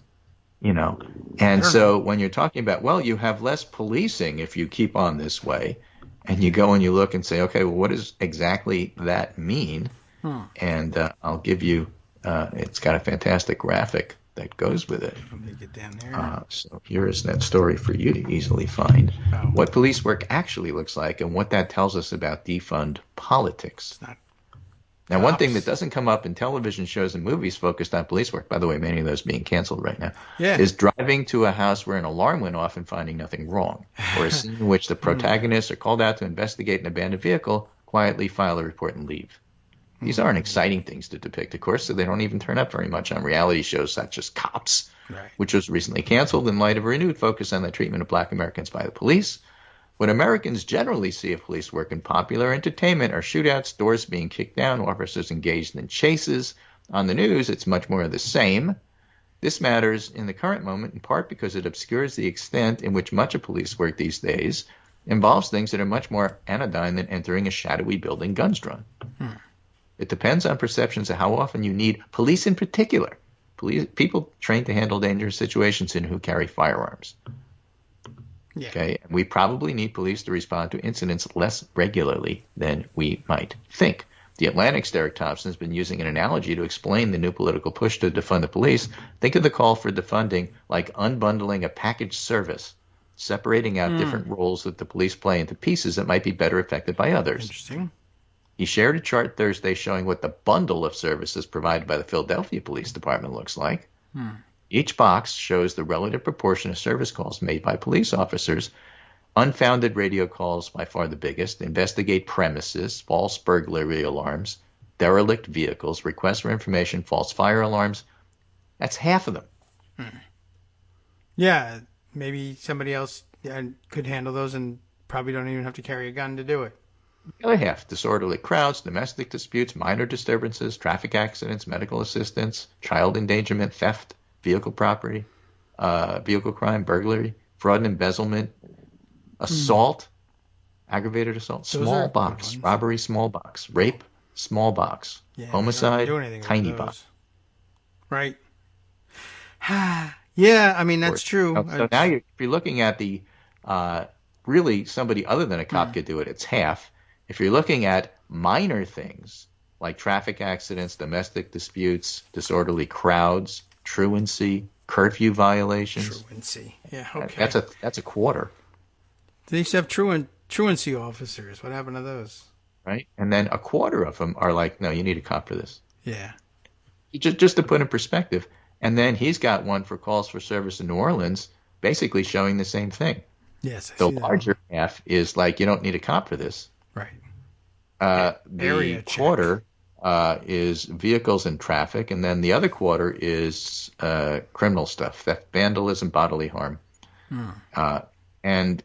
And so when you're talking about, well, you have less policing if you keep on this way, and you go and you look and say, okay, well, what does exactly that mean? And I'll give you, it's got a fantastic graphic that goes with it. Let me get down there. So here is that story for you to easily find what police work actually looks like and what that tells us about defund politics. Now, one thing that doesn't come up in television shows and movies focused on police work, by the way, many of those being canceled right now, is driving to a house where an alarm went off and finding nothing wrong, or a scene in which the protagonists are called out to investigate an abandoned vehicle, quietly file a report and leave. These aren't exciting things to depict, of course, so they don't even turn up very much on reality shows such as Cops, which was recently canceled in light of a renewed focus on the treatment of black Americans by the police. What Americans generally see of police work in popular entertainment are shootouts, doors being kicked down, officers engaged in chases. On the news, it's much more of the same. This matters in the current moment in part because it obscures the extent in which much of police work these days involves things that are much more anodyne than entering a shadowy building guns drawn. It depends on perceptions of how often you need police in particular, people trained to handle dangerous situations and who carry firearms. Yeah. Okay, and we probably need police to respond to incidents less regularly than we might think. The Atlantic's Derek Thompson has been using an analogy to explain the new political push to defund the police. Think of the call for defunding like unbundling a packaged service, separating out different roles that the police play into pieces that might be better affected by others. Interesting. He shared a chart Thursday showing what the bundle of services provided by the Philadelphia Police Department looks like. Each box shows the relative proportion of service calls made by police officers. Unfounded radio calls, by far the biggest, investigate premises, false burglary alarms, derelict vehicles, requests for information, false fire alarms. That's half of them. Yeah, maybe somebody else could handle those and probably don't even have to carry a gun to do it. The other half, disorderly crowds, domestic disputes, minor disturbances, traffic accidents, medical assistance, child endangerment, theft, vehicle property, vehicle crime, burglary, fraud and embezzlement, assault, aggravated assault, small box, robbery, small box, rape, small box, homicide, tiny box. Right. Yeah, I mean, that's true. So now if you're looking at the really somebody other than a cop could do it, it's half. If you're looking at minor things like traffic accidents, domestic disputes, disorderly crowds, truancy, curfew violations. Truancy. Yeah, okay. That's a quarter. They used to have truancy officers. What happened to those? Right? And then a quarter of them are like, no, you need a cop for this. Yeah. Just to put in perspective. And then he's got one for calls for service in New Orleans, basically showing the same thing. Yes, the larger half is like, you don't need a cop for this. Right. The quarter is vehicles and traffic, and then the other quarter is criminal stuff, theft, vandalism, bodily harm. And,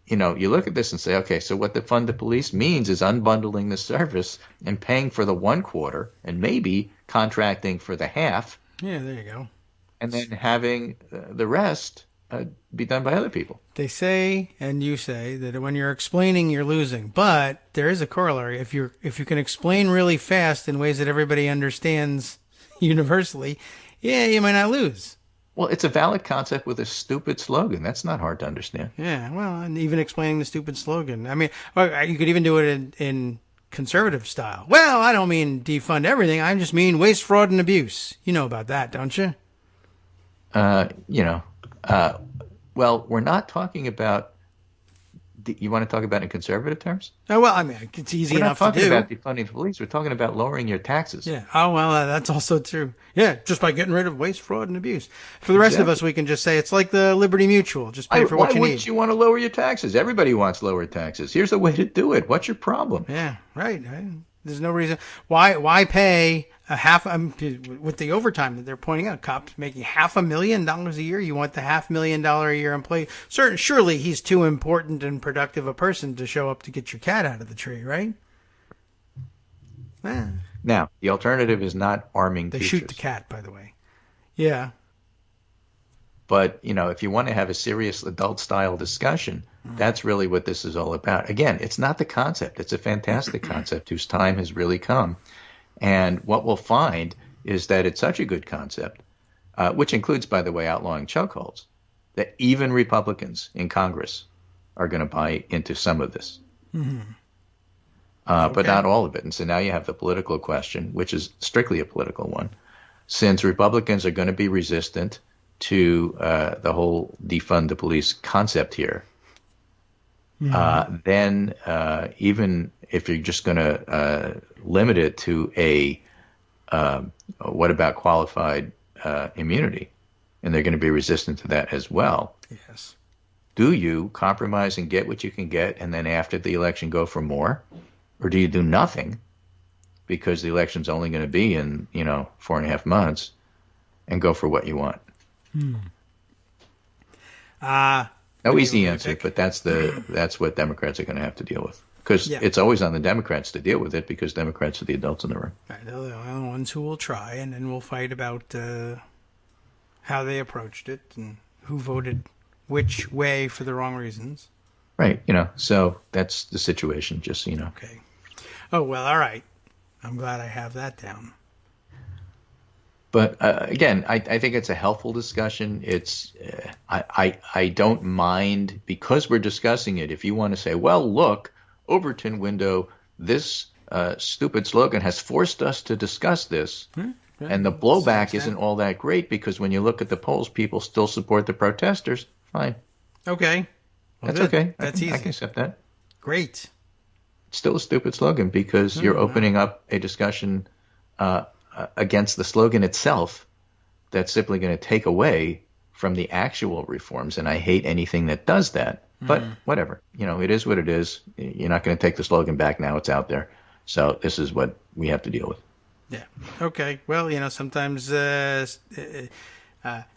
you look at this and say, okay, so what defund the police means is unbundling the service and paying for the one quarter and maybe contracting for the half. Yeah, there you go. And then having the rest be done by other people. They say, and you say, that when you're explaining, you're losing. But there is a corollary. If you can explain really fast in ways that everybody understands universally, you might not lose. Well, it's a valid concept with a stupid slogan. That's not hard to understand. Yeah, well, and even explaining the stupid slogan. I mean, you could even do it in conservative style. Well, I don't mean defund everything. I just mean waste, fraud, and abuse. You know about that, don't you? Well, we're not talking about. You want to talk about in conservative terms? Oh, well, I mean, it's easy enough to do. We're not talking about defunding the police. We're talking about lowering your taxes. Yeah. Oh, well, that's also true. Yeah, just by getting rid of waste, fraud, and abuse. For the rest of us, we can just say it's like the Liberty Mutual. Just pay for what you need. Why wouldn't you want to lower your taxes? Everybody wants lower taxes. Here's a way to do it. What's your problem? Yeah, right. There's no reason. Why pay with the overtime that they're pointing out, cops making $500,000 a year. You want the $500,000 a year employee. Surely he's too important and productive a person to show up to get your cat out of the tree, right? Now, the alternative is not arming teachers. They shoot the cat, by the way. Yeah. But, if you want to have a serious adult-style discussion, that's really what this is all about. Again, it's not the concept. It's a fantastic concept whose time has really come. And what we'll find is that it's such a good concept, which includes, by the way, outlawing chokeholds, that even Republicans in Congress are going to buy into some of this. But not all of it. And so now you have the political question, which is strictly a political one. Since Republicans are going to be resistant to the whole defund the police concept here, then even if you're just going to limit it to a what about qualified immunity, and they're going to be resistant to that as well. Yes. Do you compromise and get what you can get, and then after the election go for more? Or do you do nothing because the election's only going to be in, 4.5 months, and go for what you want? No easy answer, but that's what Democrats are going to have to deal with. Because it's always on the Democrats to deal with it, because Democrats are the adults in the room. Right, they're the only ones who will try, and then we'll fight about how they approached it and who voted which way for the wrong reasons. Right, so that's the situation, just so you know. Okay. Oh, well, all right. I'm glad I have that down. But again, I think it's a helpful discussion. It's I don't mind, because we're discussing it. If you want to say, well, look, Overton window, this stupid slogan has forced us to discuss this, and the blowback isn't all that great, because when you look at the polls, people still support the protesters. Fine. Okay. Well, that's okay. That's easy. I can accept that. Great. It's still a stupid slogan, because you're opening up a discussion against the slogan itself that's simply going to take away from the actual reforms. And I hate anything that does that. But whatever. It is what it is. You're not going to take the slogan back now. It's out there. So this is what we have to deal with. Yeah. Okay. Well, sometimes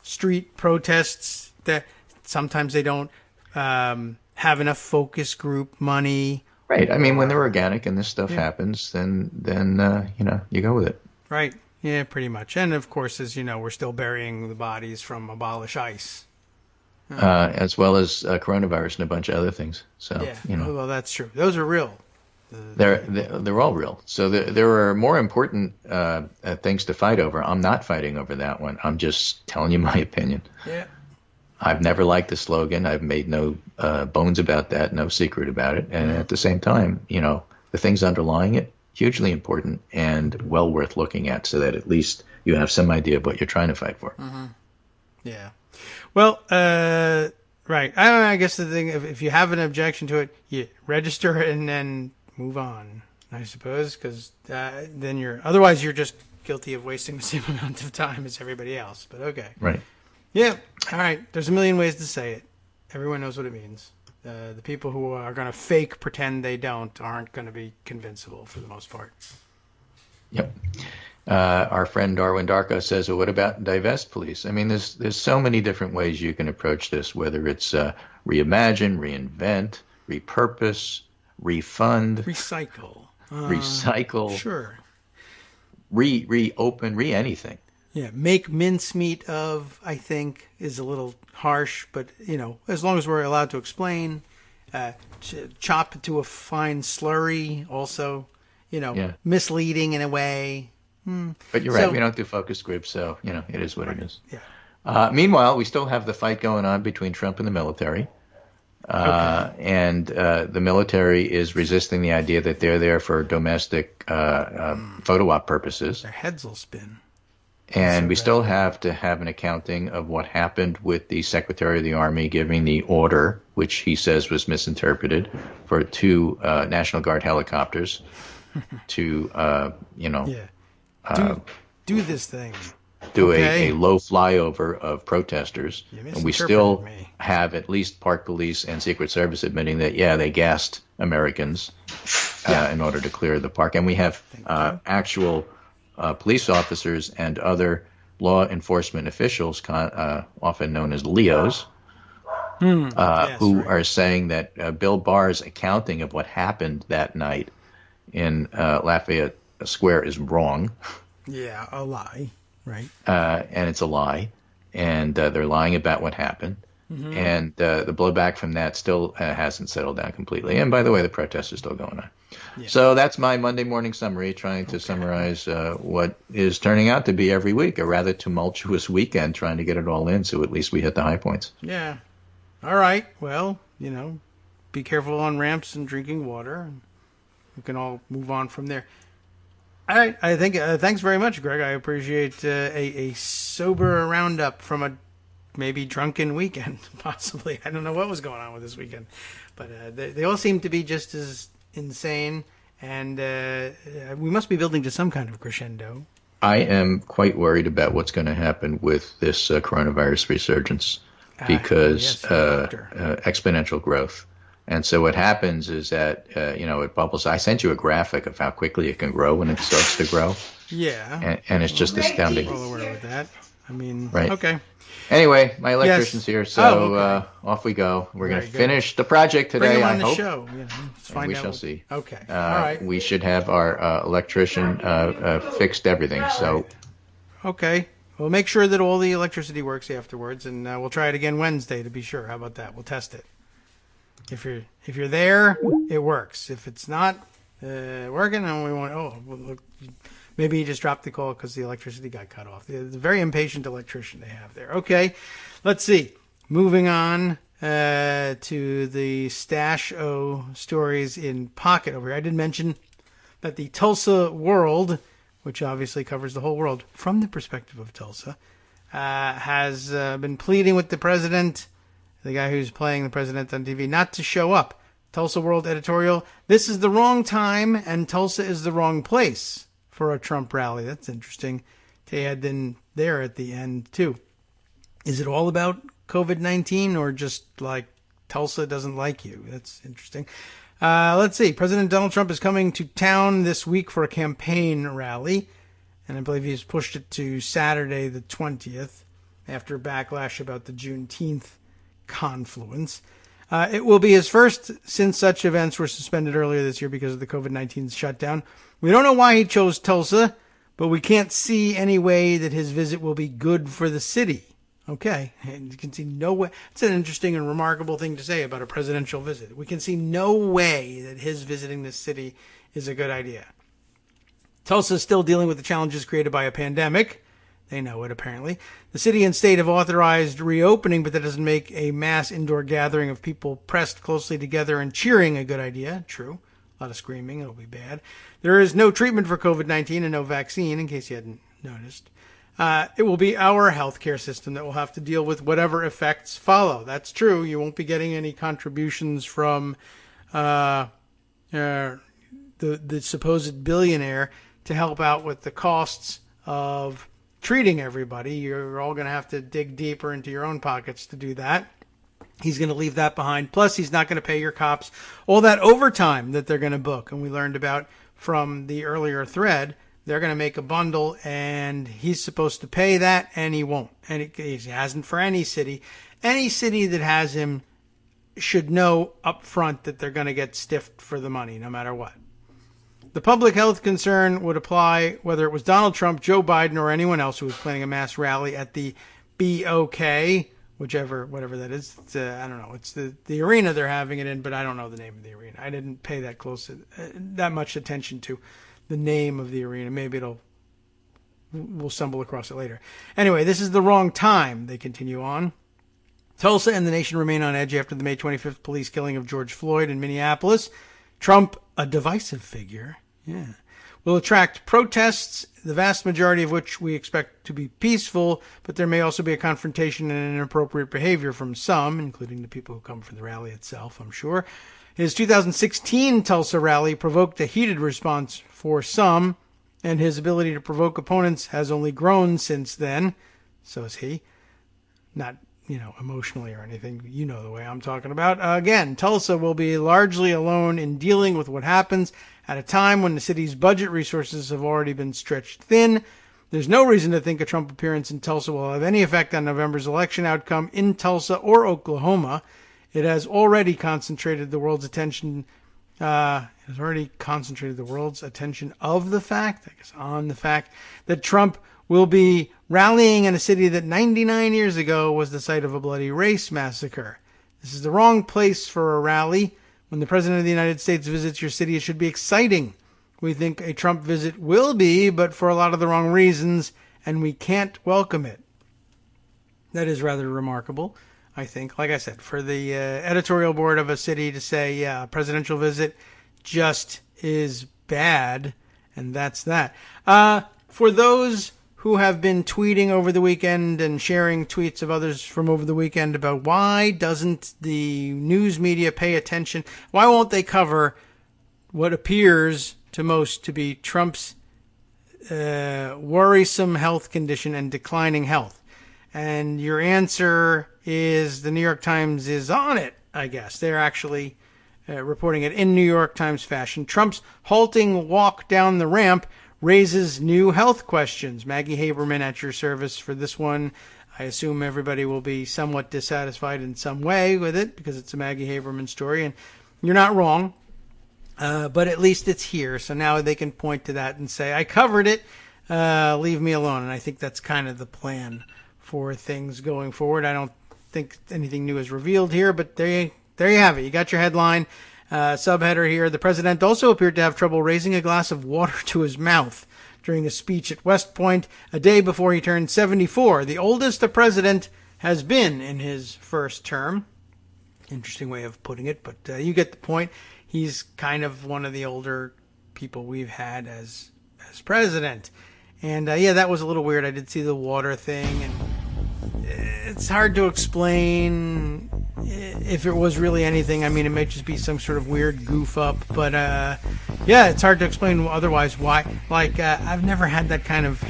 street protests, that sometimes they don't have enough focus group money. Right. I mean, when they're organic and this stuff happens, then you go with it. Right. Yeah, pretty much. And of course, as you know, we're still burying the bodies from Abolish ICE. As well as coronavirus and a bunch of other things. So, Well, that's true. Those are real. They're all real. So there are more important things to fight over. I'm not fighting over that one. I'm just telling you my opinion. Yeah. I've never liked the slogan. I've made no bones about that, no secret about it. And at the same time, the things underlying it, hugely important and well worth looking at, so that at least you have some idea of what you're trying to fight for. Yeah. Well, right. I guess the thing, if you have an objection to it, you register it and then move on, I suppose, because then otherwise you're just guilty of wasting the same amount of time as everybody else. But okay. Right. Yeah. All right. There's a million ways to say it. Everyone knows what it means. The people who are going to pretend they aren't going to be convincible for the most part. Yep. Our friend Darwin Darko says, well, what about divest police? I mean, there's so many different ways you can approach this, whether it's reimagine, reinvent, repurpose, refund, recycle, sure, reopen, anything. Yeah, make mincemeat of, I think, is a little harsh, but, as long as we're allowed to explain, chop it to a fine slurry, also, misleading in a way. But you're right, we don't do focus groups, so, it is what it is. Yeah. Meanwhile, we still have the fight going on between Trump and the military. And the military is resisting the idea that they're there for domestic photo op purposes. Their heads will spin. And we still have to have an accounting of what happened with the Secretary of the Army giving the order, which he says was misinterpreted, for 2 National Guard helicopters to, do this thing. Do a low flyover of protesters. And we still have at least Park Police and Secret Service admitting that, they gassed Americans in order to clear the park. And we have actual police officers and other law enforcement officials, often known as LEOs, who are saying that Bill Barr's accounting of what happened that night in Lafayette Square is wrong. Yeah, a lie, right? And it's a lie, and they're lying about what happened. And the blowback from that still hasn't settled down completely. And by the way, the protests are still going on. Yeah. So that's my Monday morning summary, trying to summarize what is turning out to be every week a rather tumultuous weekend, trying to get it all in so at least we hit the high points. Yeah. All right. Well, be careful on ramps and drinking water. We can all move on from there. All right. I think thanks very much, Greg. I appreciate a sober roundup from a maybe drunken weekend, possibly. I don't know what was going on with this weekend. But they all seem to be just as insane. And we must be building to some kind of crescendo. I am quite worried about what's going to happen with this coronavirus resurgence because exponential growth. And so what happens is that, it bubbles. I sent you a graphic of how quickly it can grow when it starts to grow. Yeah. And it's just astounding. Well aware with that. I mean, right. Okay. Anyway, my electrician's here, so off we go. We're going to finish the project today, Bring him on I the hope. show. Let's find we out. shall see. Okay. All right. We should have our electrician fixed everything. So. Okay. We'll make sure that all the electricity works afterwards, and we'll try it again Wednesday to be sure. How about that? We'll test it. If you're there, it works. If it's not working, then we want maybe you just dropped the call because the electricity got cut off. The very impatient electrician they have there. Okay, let's see. Moving on to the Stash O stories in Pocket over here. I did mention that the Tulsa World, which obviously covers the whole world from the perspective of Tulsa, has been pleading with the president, the guy who's playing the president on TV, not to show up. Tulsa World editorial: this is the wrong time and Tulsa is the wrong place for a Trump rally. That's interesting to add in there at the end, too. Is it all about COVID-19 or just like Tulsa doesn't like you? That's interesting. Let's see. President Donald Trump is coming to town this week for a campaign rally, and I believe he's pushed it to Saturday the 20th after backlash about the Juneteenth confluence. It will be his first since such events were suspended earlier this year because of the COVID-19 shutdown. We don't know why he chose Tulsa, but we can't see any way that his visit will be good for the city. Okay, and you can see no way. It's an interesting and remarkable thing to say about a presidential visit. We can see no way that his visiting this city is a good idea. Tulsa is still dealing with the challenges created by a pandemic. They know it, apparently. The city and state have authorized reopening, but that doesn't make a mass indoor gathering of people pressed closely together and cheering a good idea. True. A lot of screaming. It'll be bad. There is no treatment for COVID-19 and no vaccine, in case you hadn't noticed. It will be our healthcare system that will have to deal with whatever effects follow. That's true. You won't be getting any contributions from the supposed billionaire to help out with the costs of treating everybody. You're all going to have to dig deeper into your own pockets to do that. He's going to leave that behind. Plus, he's not going to pay your cops all that overtime that they're going to book. And we learned about from the earlier thread, they're going to make a bundle, and he's supposed to pay that, and he won't. And he hasn't for any city. Any city that has him should know up front that they're going to get stiffed for the money, no matter what. The public health concern would apply whether it was Donald Trump, Joe Biden, or anyone else who was planning a mass rally at the BOK, whatever that is. I don't know. It's the arena they're having it in, but I don't know the name of the arena. I didn't pay that much attention to the name of the arena. Maybe we'll stumble across it later. Anyway, this is the wrong time, they continue on. Tulsa and the nation remain on edge after the May 25th police killing of George Floyd in Minneapolis. Trump, a divisive figure, will attract protests, the vast majority of which we expect to be peaceful, but there may also be a confrontation and inappropriate behavior from some, including the people who come for the rally itself, I'm sure. His 2016 Tulsa rally provoked a heated response for some, and his ability to provoke opponents has only grown since then. So is he. Not, emotionally or anything. You know the way I'm talking about. Again, Tulsa will be largely alone in dealing with what happens at a time when the city's budget resources have already been stretched thin. There's no reason to think a Trump appearance in Tulsa will have any effect on November's election outcome in Tulsa or Oklahoma. It has already concentrated the world's attention has already concentrated the world's attention on the fact that Trump will be rallying in a city that 99 years ago was the site of a bloody race massacre. This is the wrong place for a rally. When the President of the United States visits your city, it should be exciting. We think a Trump visit will be, but for a lot of the wrong reasons, and we can't welcome it. That is rather remarkable, I think. Like I said, for the editorial board of a city to say, yeah, a presidential visit just is bad, and that's that. For those who have been tweeting over the weekend and sharing tweets of others from over the weekend about why doesn't the news media pay attention, why won't they cover what appears to most to be Trump's worrisome health condition and declining health. And your answer is the New York Times is on it, I guess. They're actually reporting it in New York Times fashion. Trump's halting walk down the ramp raises new health questions. Maggie Haberman at your service for this one. I assume everybody will be somewhat dissatisfied in some way with it because it's a Maggie Haberman story. And you're not wrong. But at least it's here. So now they can point to that and say, I covered it. Leave me alone. And I think that's kind of the plan for things going forward. I don't think anything new is revealed here, but there you have it. You got your headline. Subheader here. The president also appeared to have trouble raising a glass of water to his mouth during a speech at West Point a day before he turned 74, the oldest a president has been in his first term. Interesting way of putting it, but you get the point. He's kind of one of the older people we've had as president. And yeah, that was a little weird. I did see the water thing, and it's hard to explain if it was really anything. I mean, it may just be some sort of weird goof up, but yeah, it's hard to explain otherwise why. Like, I've never had that kind of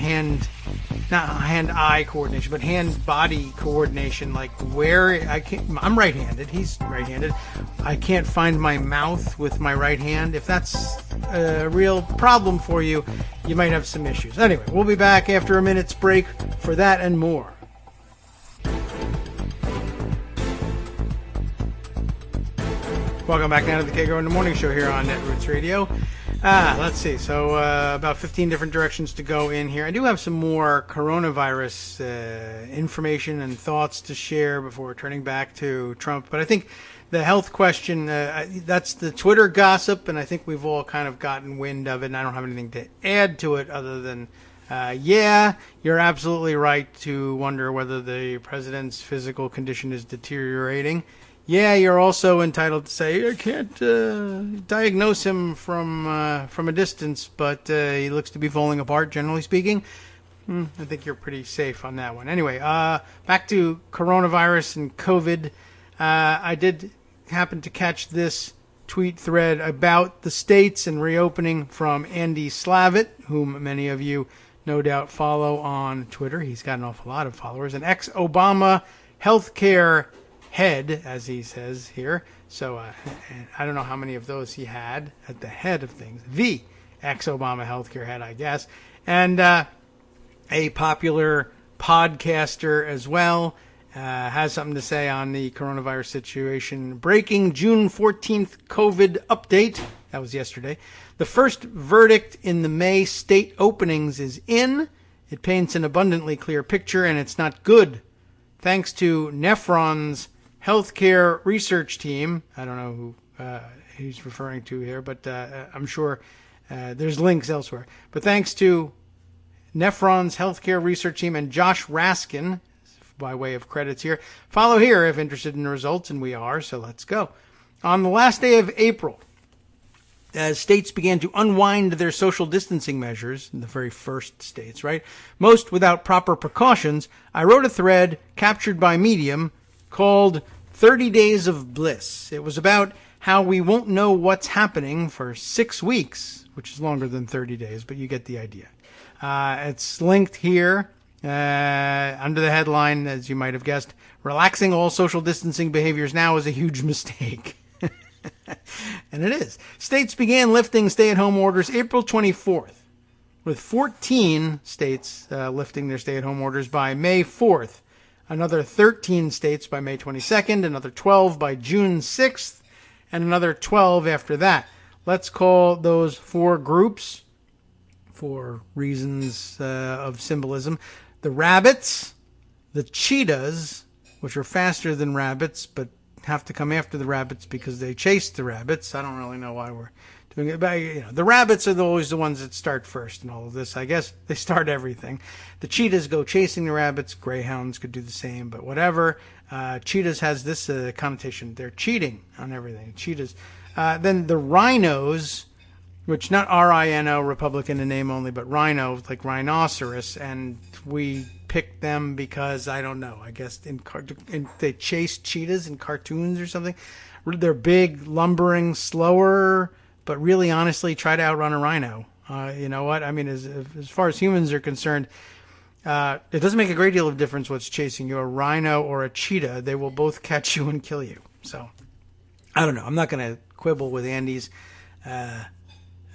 not hand-eye coordination, but hand-body coordination. Like, where I'm right-handed. He's right-handed. I can't find my mouth with my right hand. If that's a real problem for you, you might have some issues. Anyway, we'll be back after a minute's break for that and more. Welcome back now to the Kagro in the Morning Show here on Netroots Radio. Let's see. So about 15 different directions to go in here. I do have some more coronavirus information and thoughts to share before turning back to Trump. But I think the health question, that's the Twitter gossip, and I think we've all kind of gotten wind of it, and I don't have anything to add to it other than, yeah, you're absolutely right to wonder whether the president's physical condition is deteriorating. Yeah, you're also entitled to say, I can't diagnose him from a distance, but he looks to be falling apart, generally speaking. I think you're pretty safe on that one. Anyway, back to coronavirus and COVID. I did happen to catch this tweet thread about the states and reopening from Andy Slavitt, whom many of you no doubt follow on Twitter. He's got an awful lot of followers. An ex-Obama healthcare head, as he says here. So I don't know how many of those he had at the head of things. The ex-Obama healthcare head, I guess. And a popular podcaster as well has something to say on the coronavirus situation. Breaking June 14th COVID update. That was yesterday. The first verdict in the May state openings is in. It paints an abundantly clear picture, and it's not good. Thanks to Nephron's healthcare research team. I don't know who he's referring to here, but I'm sure there's links elsewhere. But thanks to Nephron's healthcare research team and Josh Raskin, by way of credits here. Follow here if interested in the results, and we are, so let's go. On the last day of April, as states began to unwind their social distancing measures, in the very first states, right? Most without proper precautions, I wrote a thread captured by Medium called 30 Days of Bliss. It was about how we won't know what's happening for 6 weeks, which is longer than 30 days, but you get the idea. It's linked here under the headline, as you might have guessed, relaxing all social distancing behaviors now is a huge mistake. And it is. States began lifting stay-at-home orders April 24th, with 14 states lifting their stay-at-home orders by May 4th. Another 13 states by May 22nd, another 12 by June 6th, and another 12 after that. let's call those 4 groups, for reasons of symbolism: the rabbits, the cheetahs, which are faster than rabbits, but have to come after the rabbits because they chase the rabbits. I don't really know why we're doing it, but the rabbits are always the ones that start first in all of this. I guess they start everything. The cheetahs go chasing the rabbits. Greyhounds could do the same, but whatever. Cheetahs has this connotation. They're cheating on everything. Cheetahs. Then the rhinos, which not R-I-N-O, Republican in name only, but rhino, like rhinoceros, and we picked them because, I don't know, I guess they chase cheetahs in cartoons or something. They're big, lumbering, slower, but really, honestly, try to outrun a rhino. You know what? I mean, as far as humans are concerned, it doesn't make a great deal of difference what's chasing you, a rhino or a cheetah. They will both catch you and kill you. So, I don't know. I'm not going to quibble with Andy's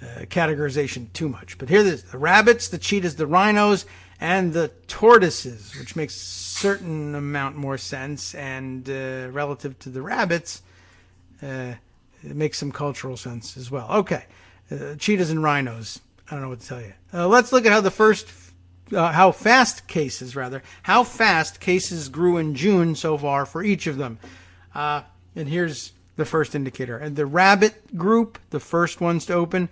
categorization too much. But here it is: the rabbits, the cheetahs, the rhinos, and the tortoises, which makes a certain amount more sense. And relative to the rabbits, it makes some cultural sense as well. Okay, cheetahs and rhinos. I don't know what to tell you. Let's look at how fast cases grew in June so far for each of them. And here's the first indicator. And the rabbit group, the first ones to open,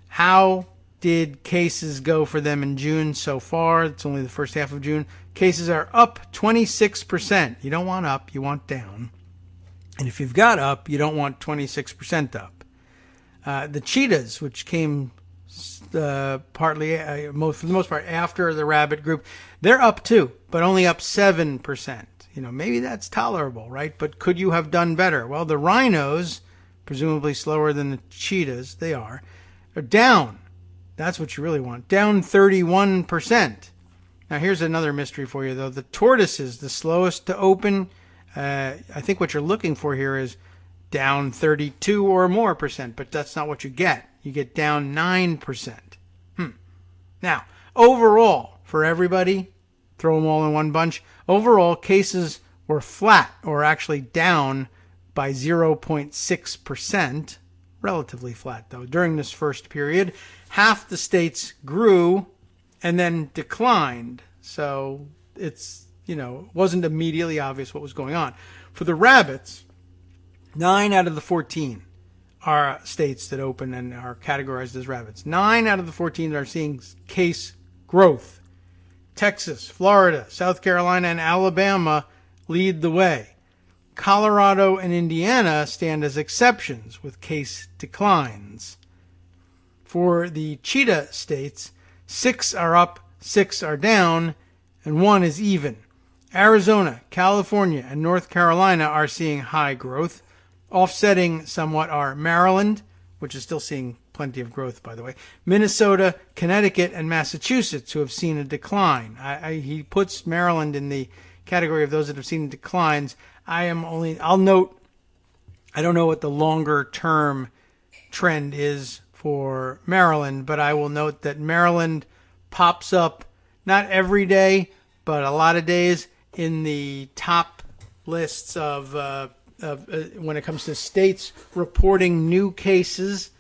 how did cases go for them in June so far? It's only the first half of June. Cases are up 26%. You don't want up, you want down. And if you've got up, you don't want 26% up. The cheetahs, which came partly, for the most part, after the rabbit group, they're up too, but only up 7%. Maybe that's tolerable, right? But could you have done better? Well, the rhinos, presumably slower than the cheetahs, they are down. That's what you really want. Down 31%. Now, here's another mystery for you, though. The tortoises, the slowest to open, I think what you're looking for here is down 32 or more percent, but that's not what you get. You get down 9%. Now, overall, for everybody, throw them all in one bunch, overall, cases were flat, or actually down by 0.6%, relatively flat, though. During this first period, half the states grew and then declined. So it's, wasn't immediately obvious what was going on. For the rabbits, 9 out of the 14 are states that open and are categorized as rabbits. 9 out of the 14 are seeing case growth. Texas, Florida, South Carolina, and Alabama lead the way. Colorado and Indiana stand as exceptions with case declines. For the cheetah states, 6 are up, 6 are down, and 1 is even. Arizona, California, and North Carolina are seeing high growth. Offsetting somewhat are Maryland, which is still seeing plenty of growth, by the way, Minnesota, Connecticut, and Massachusetts, who have seen a decline. He puts Maryland in the category of those that have seen declines. I'll note, I don't know what the longer term trend is for Maryland, but I will note that Maryland pops up not every day, but a lot of days in the top lists of when it comes to states reporting new cases,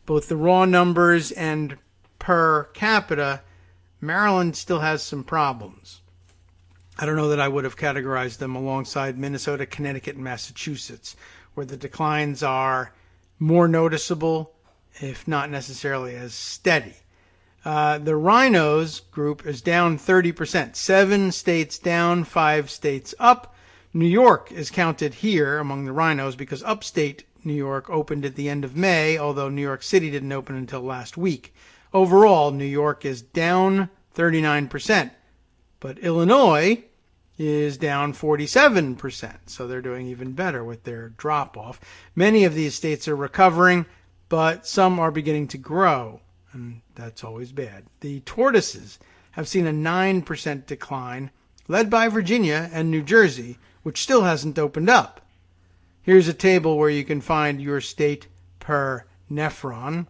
both the raw numbers and per capita. Maryland still has some problems. I don't know that I would have categorized them alongside Minnesota, Connecticut, and Massachusetts, where the declines are more noticeable, if not necessarily as steady. The rhinos group is down 30%. 7 states down, 5 states up. New York is counted here among the rhinos because upstate New York opened at the end of May, although New York City didn't open until last week. Overall, New York is down 39%, but Illinois is down 47%, so they're doing even better with their drop-off. Many of these states are recovering, but some are beginning to grow, and that's always bad. The tortoises have seen a 9% decline, led by Virginia and New Jersey, which still hasn't opened up. Here's a table where you can find your state per nephron.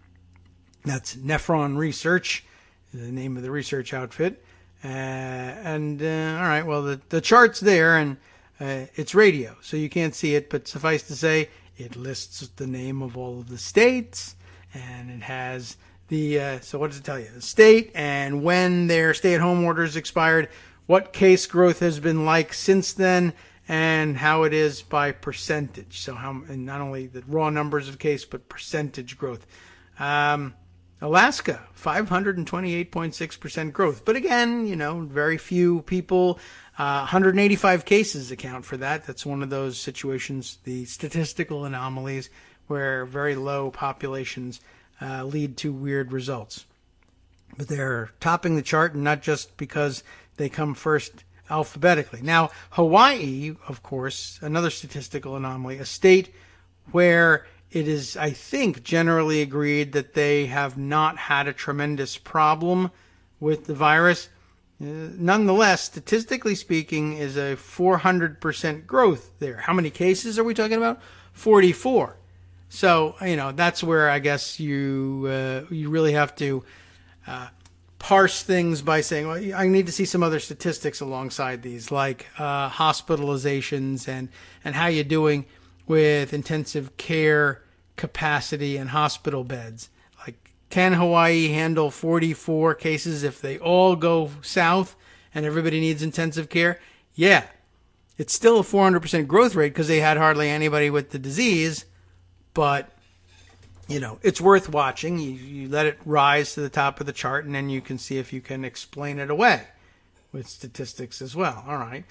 That's Nephron Research, the name of the research outfit. All right, well, the chart's there, and it's radio, so you can't see it, but suffice to say, it lists the name of all of the states, And it has so what does it tell you? The state and when their stay-at-home orders expired, what case growth has been like since then, and how it is by percentage. So and not only the raw numbers of case, but percentage growth. Alaska, 528.6% growth. But again, very few people. 185 cases account for that. That's one of those situations, the statistical anomalies, where very low populations lead to weird results. But they're topping the chart, and not just because they come first alphabetically. Now, Hawaii, of course, another statistical anomaly, a state where it is, I think, generally agreed that they have not had a tremendous problem with the virus. Nonetheless, statistically speaking, is a 400% growth there. How many cases are we talking about? 44. So, that's where I guess you really have to parse things by saying, well, I need to see some other statistics alongside these, like hospitalizations and how you're doing with intensive care capacity and hospital beds. Like, can Hawaii handle 44 cases if they all go south and everybody needs intensive care? Yeah. It's still a 400% growth rate because they had hardly anybody with the disease, but it's worth watching. You let it rise to the top of the chart, and then you can see if you can explain it away with statistics as well. All right.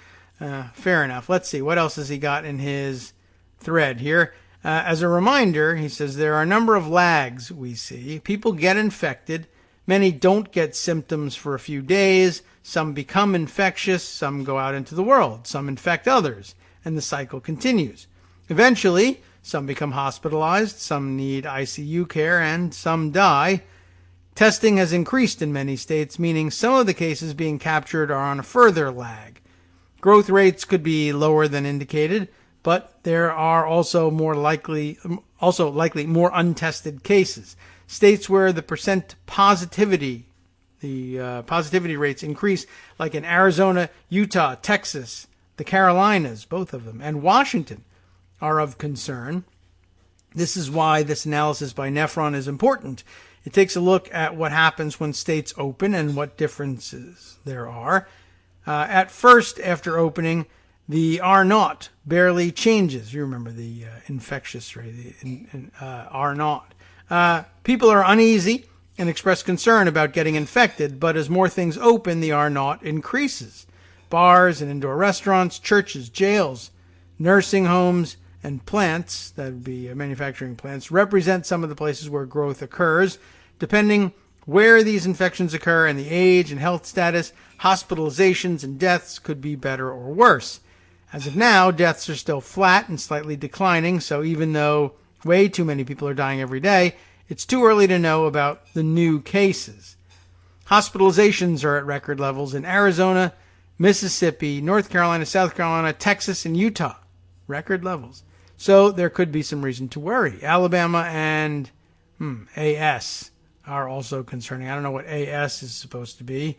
Fair enough. Let's see. What else has he got in his thread here? As a reminder, he says, there are a number of lags we see. People get infected. Many don't get symptoms for a few days. Some become infectious. Some go out into the world. Some infect others. And the cycle continues. Eventually, some become hospitalized, some need ICU care, and some die. Testing has increased in many states, meaning some of the cases being captured are on a further lag. Growth rates could be lower than indicated, but there are also likely more untested cases. States where the positivity rates increase, like in Arizona, Utah, Texas, the Carolinas, both of them, and Washington, are of concern. This is why this analysis by Nephron is important. It takes a look at what happens when states open and what differences there are. At first, after opening, the R0 barely changes. You remember the infectious rate, R0. People are uneasy and express concern about getting infected, but as more things open, the R0 increases. Bars and indoor restaurants, churches, jails, nursing homes, and plants, that would be manufacturing plants, represent some of the places where growth occurs. Depending where these infections occur and the age and health status, hospitalizations and deaths could be better or worse. As of now, deaths are still flat and slightly declining, so even though way too many people are dying every day, it's too early to know about the new cases. Hospitalizations are at record levels in Arizona, Mississippi, North Carolina, South Carolina, Texas, and Utah. Record levels. So there could be some reason to worry. Alabama and AS are also concerning. I don't know what AS is supposed to be.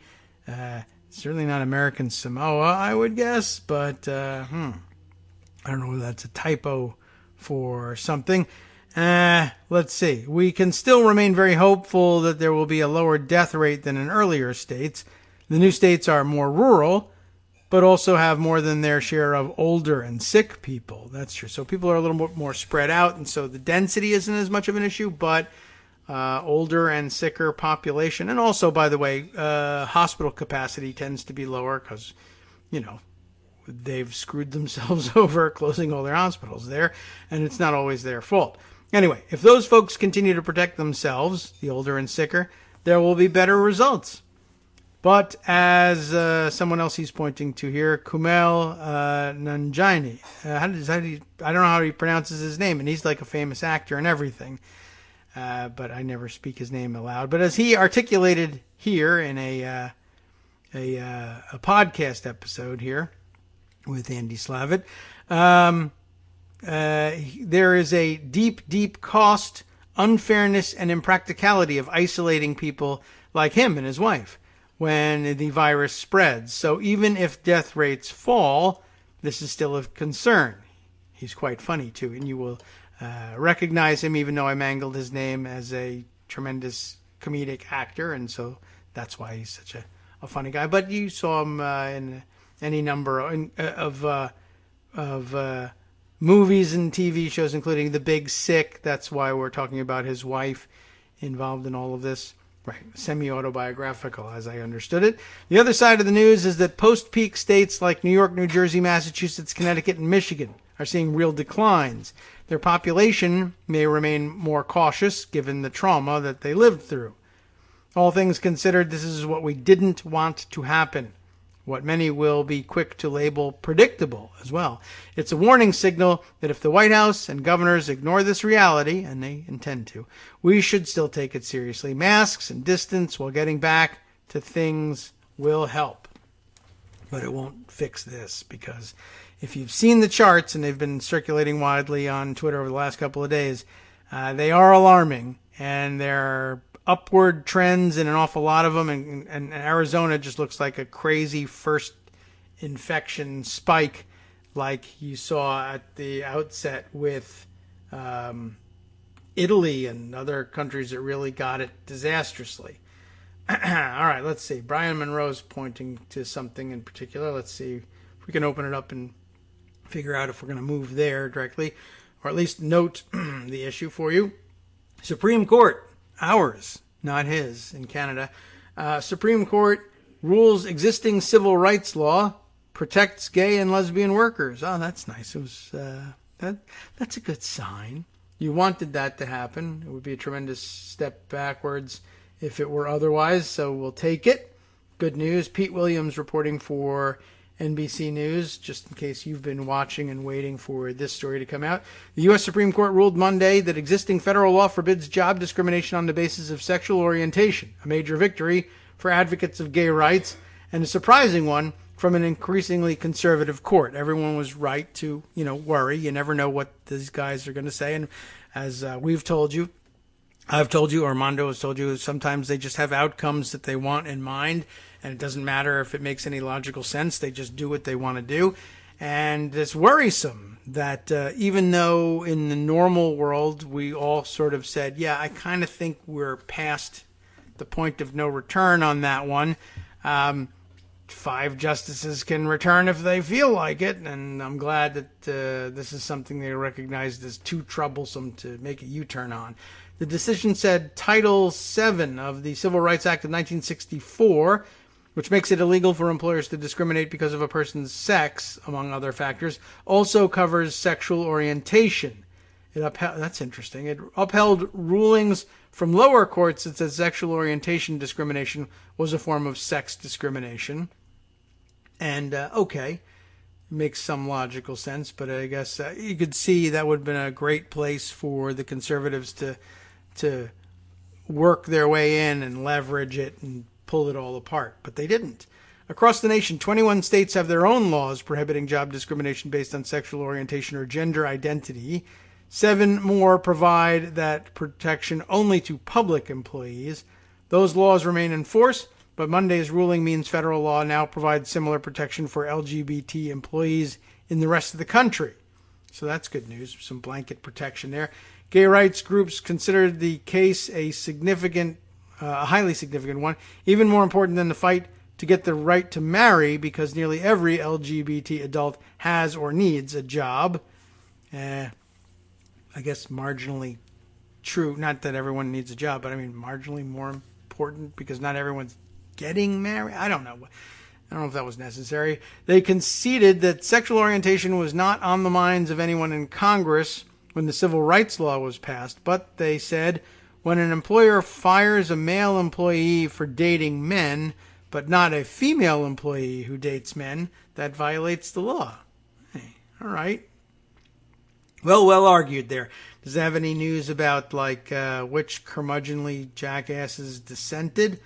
Certainly not American Samoa, I would guess, but I don't know whether that's a typo for something. Let's see. We can still remain very hopeful that there will be a lower death rate than in earlier states. The new states are more rural, but also have more than their share of older and sick people. That's true. So people are a little more spread out, and so the density isn't as much of an issue, but older and sicker population. And also, by the way, hospital capacity tends to be lower because, they've screwed themselves over closing all their hospitals there, and it's not always their fault. Anyway, if those folks continue to protect themselves, the older and sicker, there will be better results. But as someone else he's pointing to here, Kumail Nanjiani, I don't know how he pronounces his name, and he's like a famous actor and everything, but I never speak his name aloud. But as he articulated here in a podcast episode here with Andy Slavitt, there is a deep cost, unfairness, and impracticality of isolating people like him and his wife when the virus spreads. So even if death rates fall, this is still of concern. He's quite funny, too, and you will recognize him, even though I mangled his name, as a tremendous comedic actor, and so that's why he's such a funny guy. But you saw him in any number of movies and TV shows, including The Big Sick. That's why we're talking about his wife involved in all of this. Right, semi-autobiographical, as I understood it. The other side of the news is that post-peak states like New York, New Jersey, Massachusetts, Connecticut, and Michigan are seeing real declines. Their population may remain more cautious given the trauma that they lived through. All things considered, this is what we didn't want to happen. What many will be quick to label predictable as well. It's a warning signal that if the White House and governors ignore this reality, and they intend to, we should still take it seriously. Masks and distance while getting back to things will help. But it won't fix this, because if you've seen the charts, and they've been circulating widely on Twitter over the last couple of days, they are alarming, and they're upward trends in an awful lot of them, and Arizona just looks like a crazy first infection spike like you saw at the outset with Italy and other countries that really got it disastrously. All right, let's see. Brian Monroe's pointing to something in particular. Let's see if we can open it up and figure out if we're going to move there directly, or at least note the issue for you. Supreme Court. Ours, not his, in Canada. Supreme Court rules existing civil rights law protects gay and lesbian workers. Oh, that's nice. It was that's a good sign. You wanted that to happen. It would be a tremendous step backwards if it were otherwise, so we'll take it. Good news. Pete Williams reporting for NBC News, just in case you've been watching and waiting for this story to come out. The U.S. Supreme Court ruled Monday that existing federal law forbids job discrimination on the basis of sexual orientation, a major victory for advocates of gay rights, and a surprising one from an increasingly conservative court. Everyone was right to, worry. You never know what these guys are going to say, and as we've told you, I've told you, Armando has told you, sometimes they just have outcomes that they want in mind, and it doesn't matter if it makes any logical sense. They just do what they want to do. And it's worrisome that even though in the normal world we all sort of said, yeah, I kind of think we're past the point of no return on that one. 5 justices can return if they feel like it, and I'm glad that this is something they recognized as too troublesome to make a U-turn on. The decision said Title VII of the Civil Rights Act of 1964, which makes it illegal for employers to discriminate because of a person's sex, among other factors, also covers sexual orientation. That's interesting. It upheld rulings from lower courts that said sexual orientation discrimination was a form of sex discrimination. And, okay, makes some logical sense, but I guess you could see that would have been a great place for the conservatives to work their way in and leverage it and pull it all apart, but they didn't. Across the nation, 21 states have their own laws prohibiting job discrimination based on sexual orientation or gender identity. 7 more provide that protection only to public employees. Those laws remain in force, but Monday's ruling means federal law now provides similar protection for LGBT employees in the rest of the country. So that's good news, some blanket protection there. Gay rights groups considered the case a highly significant one, even more important than the fight to get the right to marry, because nearly every LGBT adult has or needs a job. I guess marginally true, not that everyone needs a job, but I mean marginally more important because not everyone's getting married. I don't know if that was necessary. They conceded that sexual orientation was not on the minds of anyone in Congress when the civil rights law was passed, but they said when an employer fires a male employee for dating men, but not a female employee who dates men, that violates the law. Hey, all right. Well argued there. Does it have any news about which curmudgeonly jackasses dissented?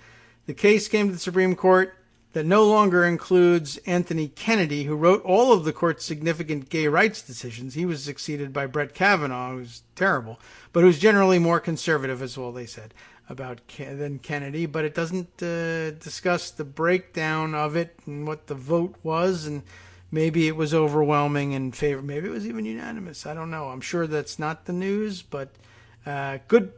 The case came to the Supreme Court that no longer includes Anthony Kennedy, who wrote all of the court's significant gay rights decisions. He was succeeded by Brett Kavanaugh, who's terrible, but who's generally more conservative, is all they said than Kennedy. But it doesn't discuss the breakdown of it and what the vote was, and maybe it was overwhelming in favor. Maybe it was even unanimous. I don't know. I'm sure that's not the news, but good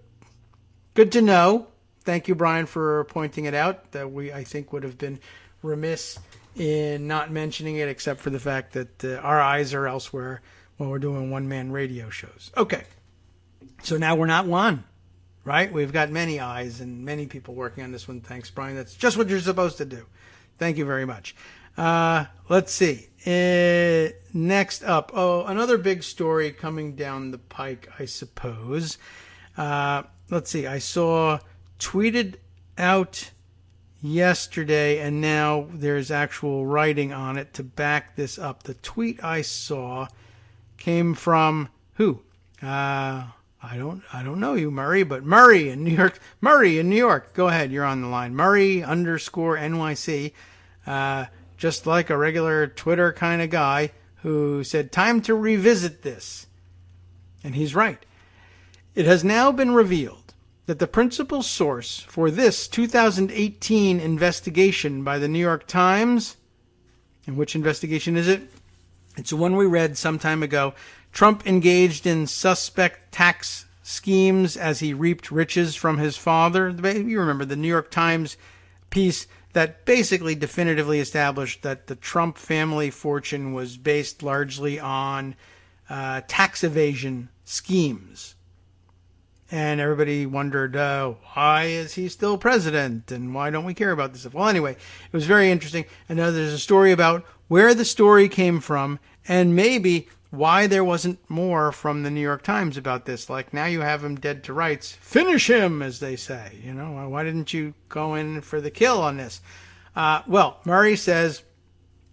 to know. Thank you, Brian, for pointing it out. That I think, would have been remiss in not mentioning it, except for the fact that our eyes are elsewhere when we're doing one-man radio shows. Okay, so now we're not one, right? We've got many eyes and many people working on this one. Thanks, Brian. That's just what you're supposed to do. Thank you very much. Let's see. Next up, another big story coming down the pike, I suppose. Let's see. I saw tweeted out yesterday, and now there's actual writing on it to back this up. The tweet I saw came from who? I don't know you, Murray, but Murray in New York. Murray in New York. Go ahead. You're on the line. Murray_NYC. Just like a regular Twitter kind of guy who said, time to revisit this. And he's right. It has now been revealed that the principal source for this 2018 investigation by the New York Times, and which investigation is it? It's the one we read some time ago. Trump engaged in suspect tax schemes as he reaped riches from his father. You remember the New York Times piece that basically definitively established that the Trump family fortune was based largely on tax evasion schemes. And everybody wondered, why is he still president? And why don't we care about this stuff? Well, anyway, it was very interesting. And now there's a story about where the story came from and maybe why there wasn't more from the New York Times about this. Like, now you have him dead to rights. Finish him, as they say. You know, why didn't you go in for the kill on this? Well, Murray says,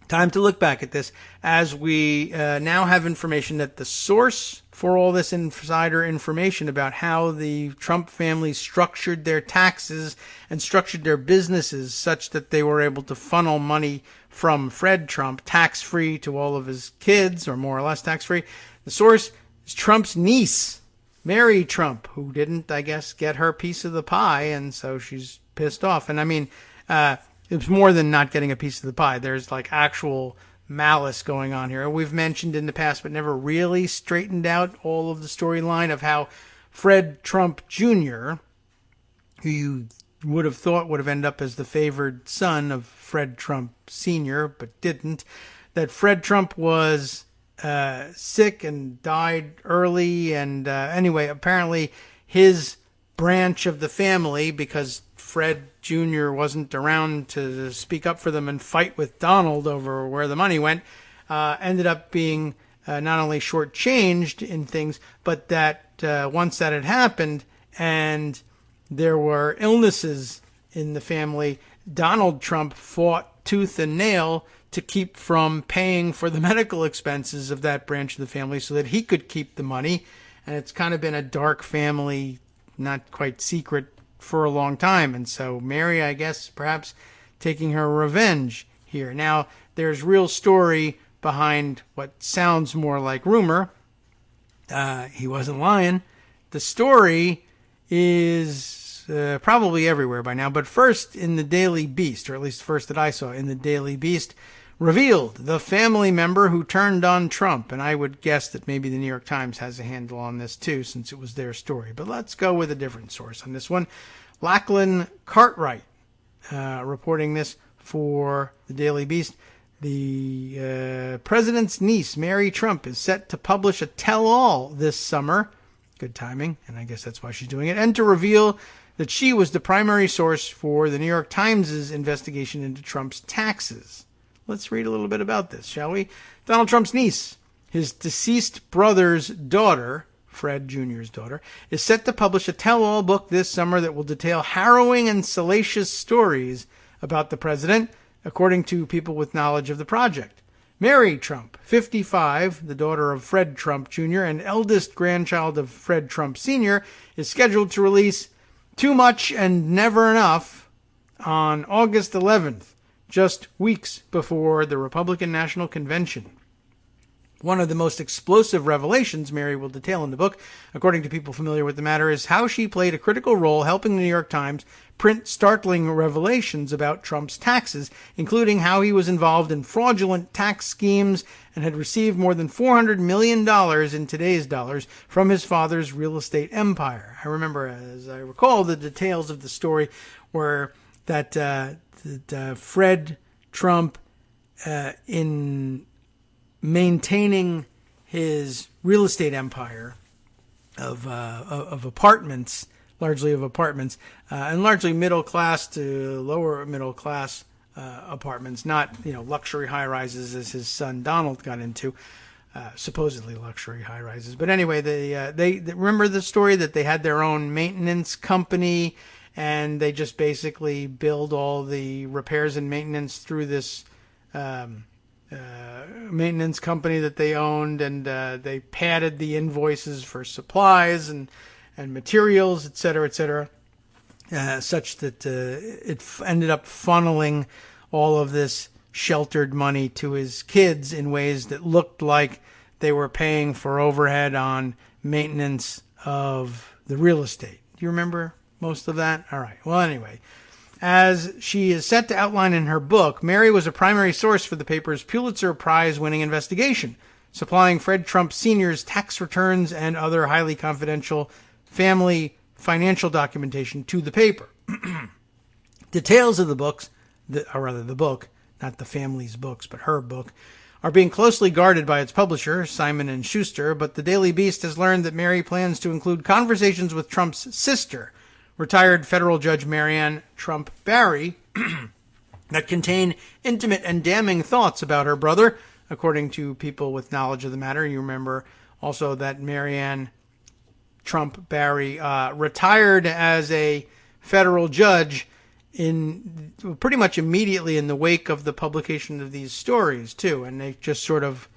time to look back at this as we now have information that the source for all this insider information about how the Trump family structured their taxes and structured their businesses such that they were able to funnel money from Fred Trump tax-free to all of his kids, or more or less tax-free. The source is Trump's niece, Mary Trump, who didn't, I guess, get her piece of the pie, and so she's pissed off. And I mean, it's more than not getting a piece of the pie. There's like actual malice going on here. We've mentioned in the past, but never really straightened out all of the storyline of how Fred Trump Jr., who you would have thought would have ended up as the favored son of Fred Trump Sr., but didn't, that Fred Trump was sick and died early. And anyway, apparently his branch of the family, because Fred Jr. wasn't around to speak up for them and fight with Donald over where the money went, ended up being not only shortchanged in things, but that once that had happened and there were illnesses in the family, Donald Trump fought tooth and nail to keep from paying for the medical expenses of that branch of the family so that he could keep the money. And it's kind of been a dark family, not quite secret, for a long time. And so Mary, I guess, perhaps taking her revenge here. Now, there's real story behind what sounds more like rumor. He wasn't lying. The story is probably everywhere by now, but first in the Daily Beast, or at least first that I saw in the Daily Beast, revealed the family member who turned on Trump. And I would guess that maybe the New York Times has a handle on this too, since it was their story. But let's go with a different source on this one. Lachlan Cartwright reporting this for the Daily Beast. The president's niece, Mary Trump, is set to publish a tell-all this summer. Good timing, and I guess that's why she's doing it. And to reveal that she was the primary source for the New York Times' investigation into Trump's taxes. Let's read a little bit about this, shall we? Donald Trump's niece, his deceased brother's daughter, Fred Jr.'s daughter, is set to publish a tell-all book this summer that will detail harrowing and salacious stories about the president, according to people with knowledge of the project. Mary Trump, 55, the daughter of Fred Trump Jr. and eldest grandchild of Fred Trump Sr., is scheduled to release Too Much and Never Enough on August 11th, just weeks before the Republican National Convention. One of the most explosive revelations Mary will detail in the book, according to people familiar with the matter, is how she played a critical role helping the New York Times print startling revelations about Trump's taxes, including how he was involved in fraudulent tax schemes and had received more than $400 million in today's dollars from his father's real estate empire. I remember, as I recall, the details of the story were that Fred Trump, in maintaining his real estate empire of apartments, and largely middle class to lower middle class apartments, not luxury high rises as his son Donald got into, supposedly luxury high rises. But anyway, they remember the story that they had their own maintenance company, and they just basically billed all the repairs and maintenance through this maintenance company that they owned, and they padded the invoices for supplies and materials, et cetera, such that it ended up funneling all of this sheltered money to his kids in ways that looked like they were paying for overhead on maintenance of the real estate. Do you remember most of that? All right. Well, anyway, as she is set to outline in her book, Mary was a primary source for the paper's Pulitzer Prize-winning investigation, supplying Fred Trump Sr.'s tax returns and other highly confidential family financial documentation to the paper. Details of the book, not the family's books, but her book, are being closely guarded by its publisher, Simon & Schuster, but the Daily Beast has learned that Mary plans to include conversations with Trump's sister, retired federal judge Marianne Trump Barry, that contain intimate and damning thoughts about her brother, according to people with knowledge of the matter. You remember also that Marianne Trump Barry retired as a federal judge in pretty much immediately in the wake of the publication of these stories, too. And they just sort of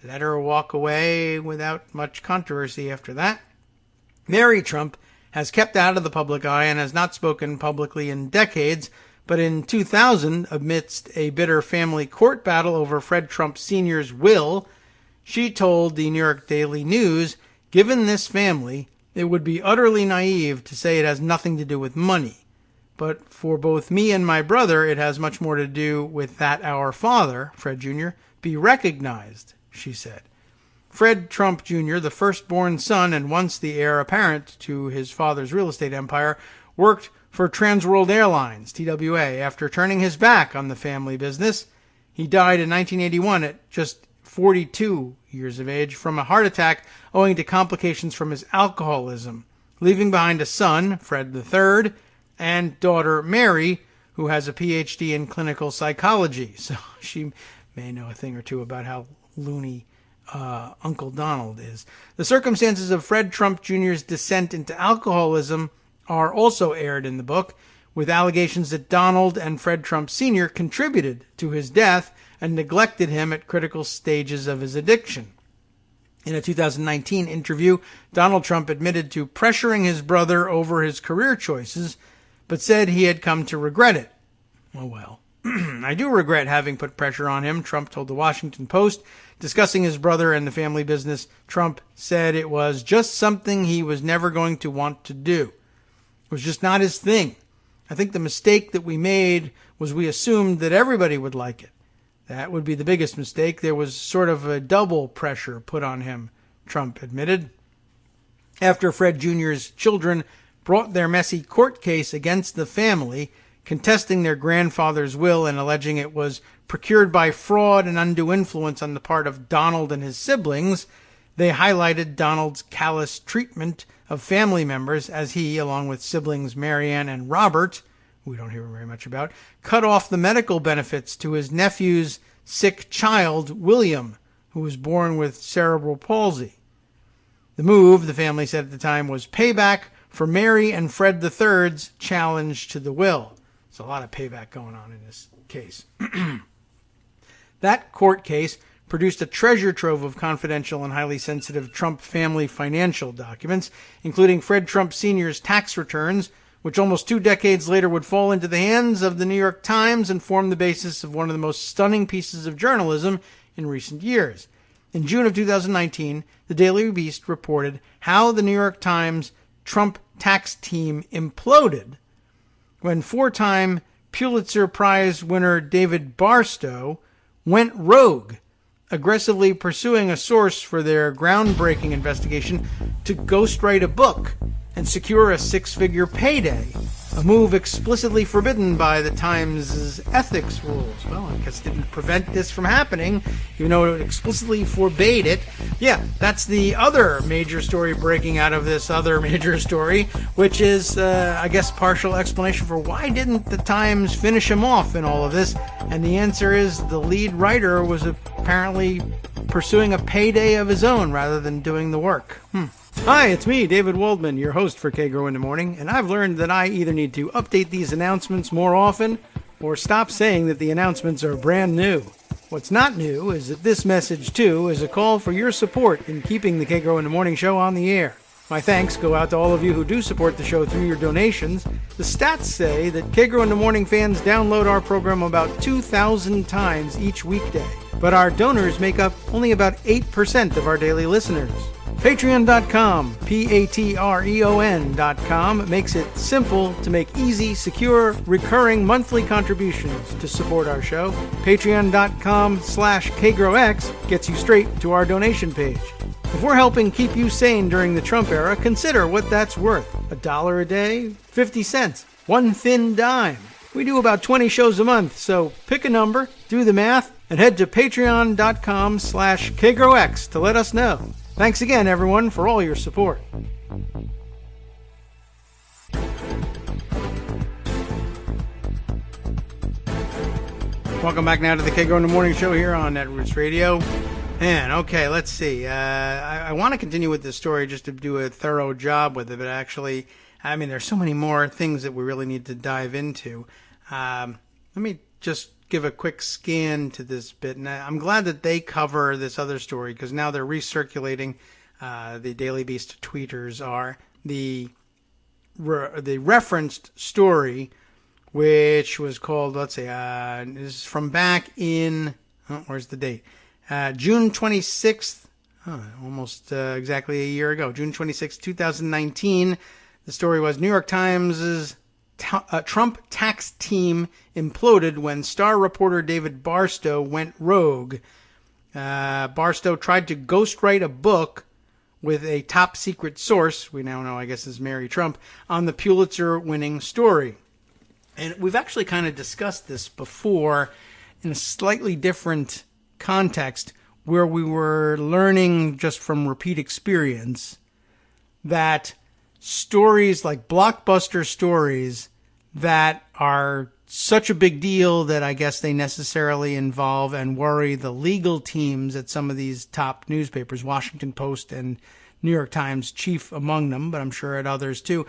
let her walk away without much controversy after that. Mary Trump has kept out of the public eye and has not spoken publicly in decades, but in 2000, amidst a bitter family court battle over Fred Trump Sr.'s will, she told the New York Daily News, "Given this family, it would be utterly naive to say it has nothing to do with money. But for both me and my brother, it has much more to do with that our father, Fred Jr., be recognized," she said. Fred Trump Jr., the firstborn son and once the heir apparent to his father's real estate empire, worked for Trans World Airlines, TWA, after turning his back on the family business. He died in 1981 at just 42 years of age from a heart attack owing to complications from his alcoholism, leaving behind a son, Fred III, and daughter Mary, who has a PhD in clinical psychology. So she may know a thing or two about how loony Uncle Donald is. The circumstances of Fred Trump Jr.'s descent into alcoholism are also aired in the book, with allegations that Donald and Fred Trump Sr. contributed to his death and neglected him at critical stages of his addiction. In a 2019 interview, Donald Trump admitted to pressuring his brother over his career choices, but said he had come to regret it. Oh well. "I do regret having put pressure on him," Trump told the Washington Post. Discussing his brother and the family business, Trump said it was just something he was never going to want to do. It was just not his thing. I think the mistake that we made was we assumed that everybody would like it. That would be the biggest mistake. There was sort of a double pressure put on him, Trump admitted. After Fred Jr.'s children brought their messy court case against the family, contesting their grandfather's will and alleging it was procured by fraud and undue influence on the part of Donald and his siblings, they highlighted Donald's callous treatment of family members as he, along with siblings Marianne and Robert, who we don't hear very much about, cut off the medical benefits to his nephew's sick child, William, who was born with cerebral palsy. The move, the family said at the time, was payback for Mary and Fred III's challenge to the will. There's a lot of payback going on in this case. That court case produced a treasure trove of confidential and highly sensitive Trump family financial documents, including Fred Trump Sr.'s tax returns, which almost 2 decades later would fall into the hands of the New York Times and form the basis of one of the most stunning pieces of journalism in recent years. In June of 2019, the Daily Beast reported how the New York Times Trump tax team imploded when four-time Pulitzer Prize winner David Barstow went rogue, aggressively pursuing a source for their groundbreaking investigation to ghostwrite a book and secure a six-figure payday, a move explicitly forbidden by the Times' ethics rules. Well, I guess it didn't prevent this from happening, even though it explicitly forbade it. Yeah, that's the other major story breaking out of this other major story, which is, I guess, partial explanation for why didn't the Times finish him off in all of this? And the answer is the lead writer was apparently pursuing a payday of his own rather than doing the work. Hi, it's me, David Waldman, your host for Kagro in the Morning, and I've learned that I either need to update these announcements more often or stop saying that the announcements are brand new. What's not new is that this message, too, is a call for your support in keeping the Kagro in the Morning show on the air. My thanks go out to all of you who do support the show through your donations. The stats say that Kagro in the Morning fans download our program about 2,000 times each weekday, but our donors make up only about 8% of our daily listeners. Patreon.com, Patreon.com, makes it simple to make easy, secure, recurring monthly contributions to support our show. Patreon.com/KagroX gets you straight to our donation page. If we're helping keep you sane during the Trump era, consider what that's worth. $1 a day? 50 cents? One thin dime? We do about 20 shows a month, so pick a number, do the math, and head to Patreon.com/KagroX to let us know. Thanks again, everyone, for all your support. Welcome back now to the Kagro in the Morning show here on Netroots Radio. And, okay, let's see. I want to continue with this story just to do a thorough job with it, but actually, I mean, there's so many more things that we really need to dive into. Let me just give a quick scan to this bit, and I'm glad that they cover this other story because now they're recirculating. The Daily Beast tweeters are the referenced story, which was called, let's see, this is from back in, where's the date? June 26th, almost exactly a year ago, June 26th, 2019. The story was New York Times' Trump tax team imploded when star reporter David Barstow went rogue. Barstow tried to ghostwrite a book with a top secret source, we now know I guess is Mary Trump, on the Pulitzer winning story. And we've actually kind of discussed this before in a slightly different context where we were learning just from repeat experience that stories like blockbuster stories that are such a big deal that I guess they necessarily involve and worry the legal teams at some of these top newspapers, Washington Post and New York Times chief among them, but I'm sure at others too.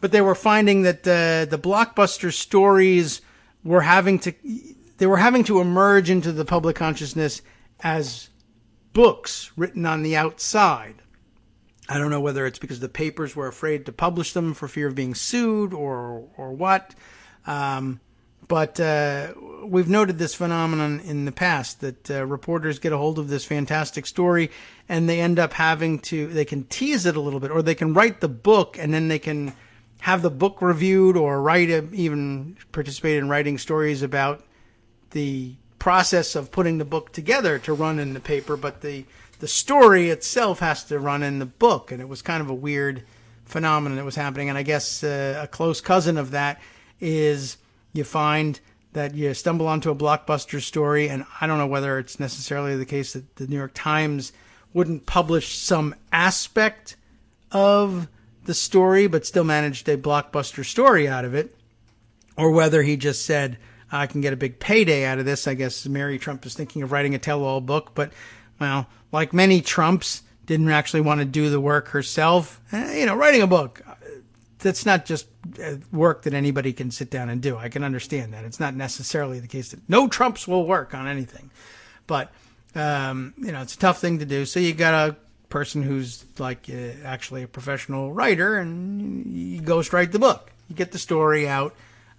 But they were finding that the blockbuster stories were having to emerge into the public consciousness as books written on the outside. I don't know whether it's because the papers were afraid to publish them for fear of being sued or what. But we've noted this phenomenon in the past that reporters get a hold of this fantastic story and they end up they can tease it a little bit, or they can write the book and then they can have the book reviewed or even participate in writing stories about the process of putting the book together to run in the paper, but the story itself has to run in the book. And it was kind of a weird phenomenon that was happening. And I guess a close cousin of that is you find that you stumble onto a blockbuster story, and I don't know whether it's necessarily the case that the New York Times wouldn't publish some aspect of the story but still managed a blockbuster story out of it, or whether he just said, I can get a big payday out of this. I guess Mary Trump is thinking of writing a tell-all book, but, well, like many Trumps, didn't actually want to do the work herself. Writing a book, that's not just work that anybody can sit down and do. I can understand that. It's not necessarily the case that no Trumps will work on anything. But, it's a tough thing to do. So you got a person who's like actually a professional writer, and you ghostwrite the book. You get the story out.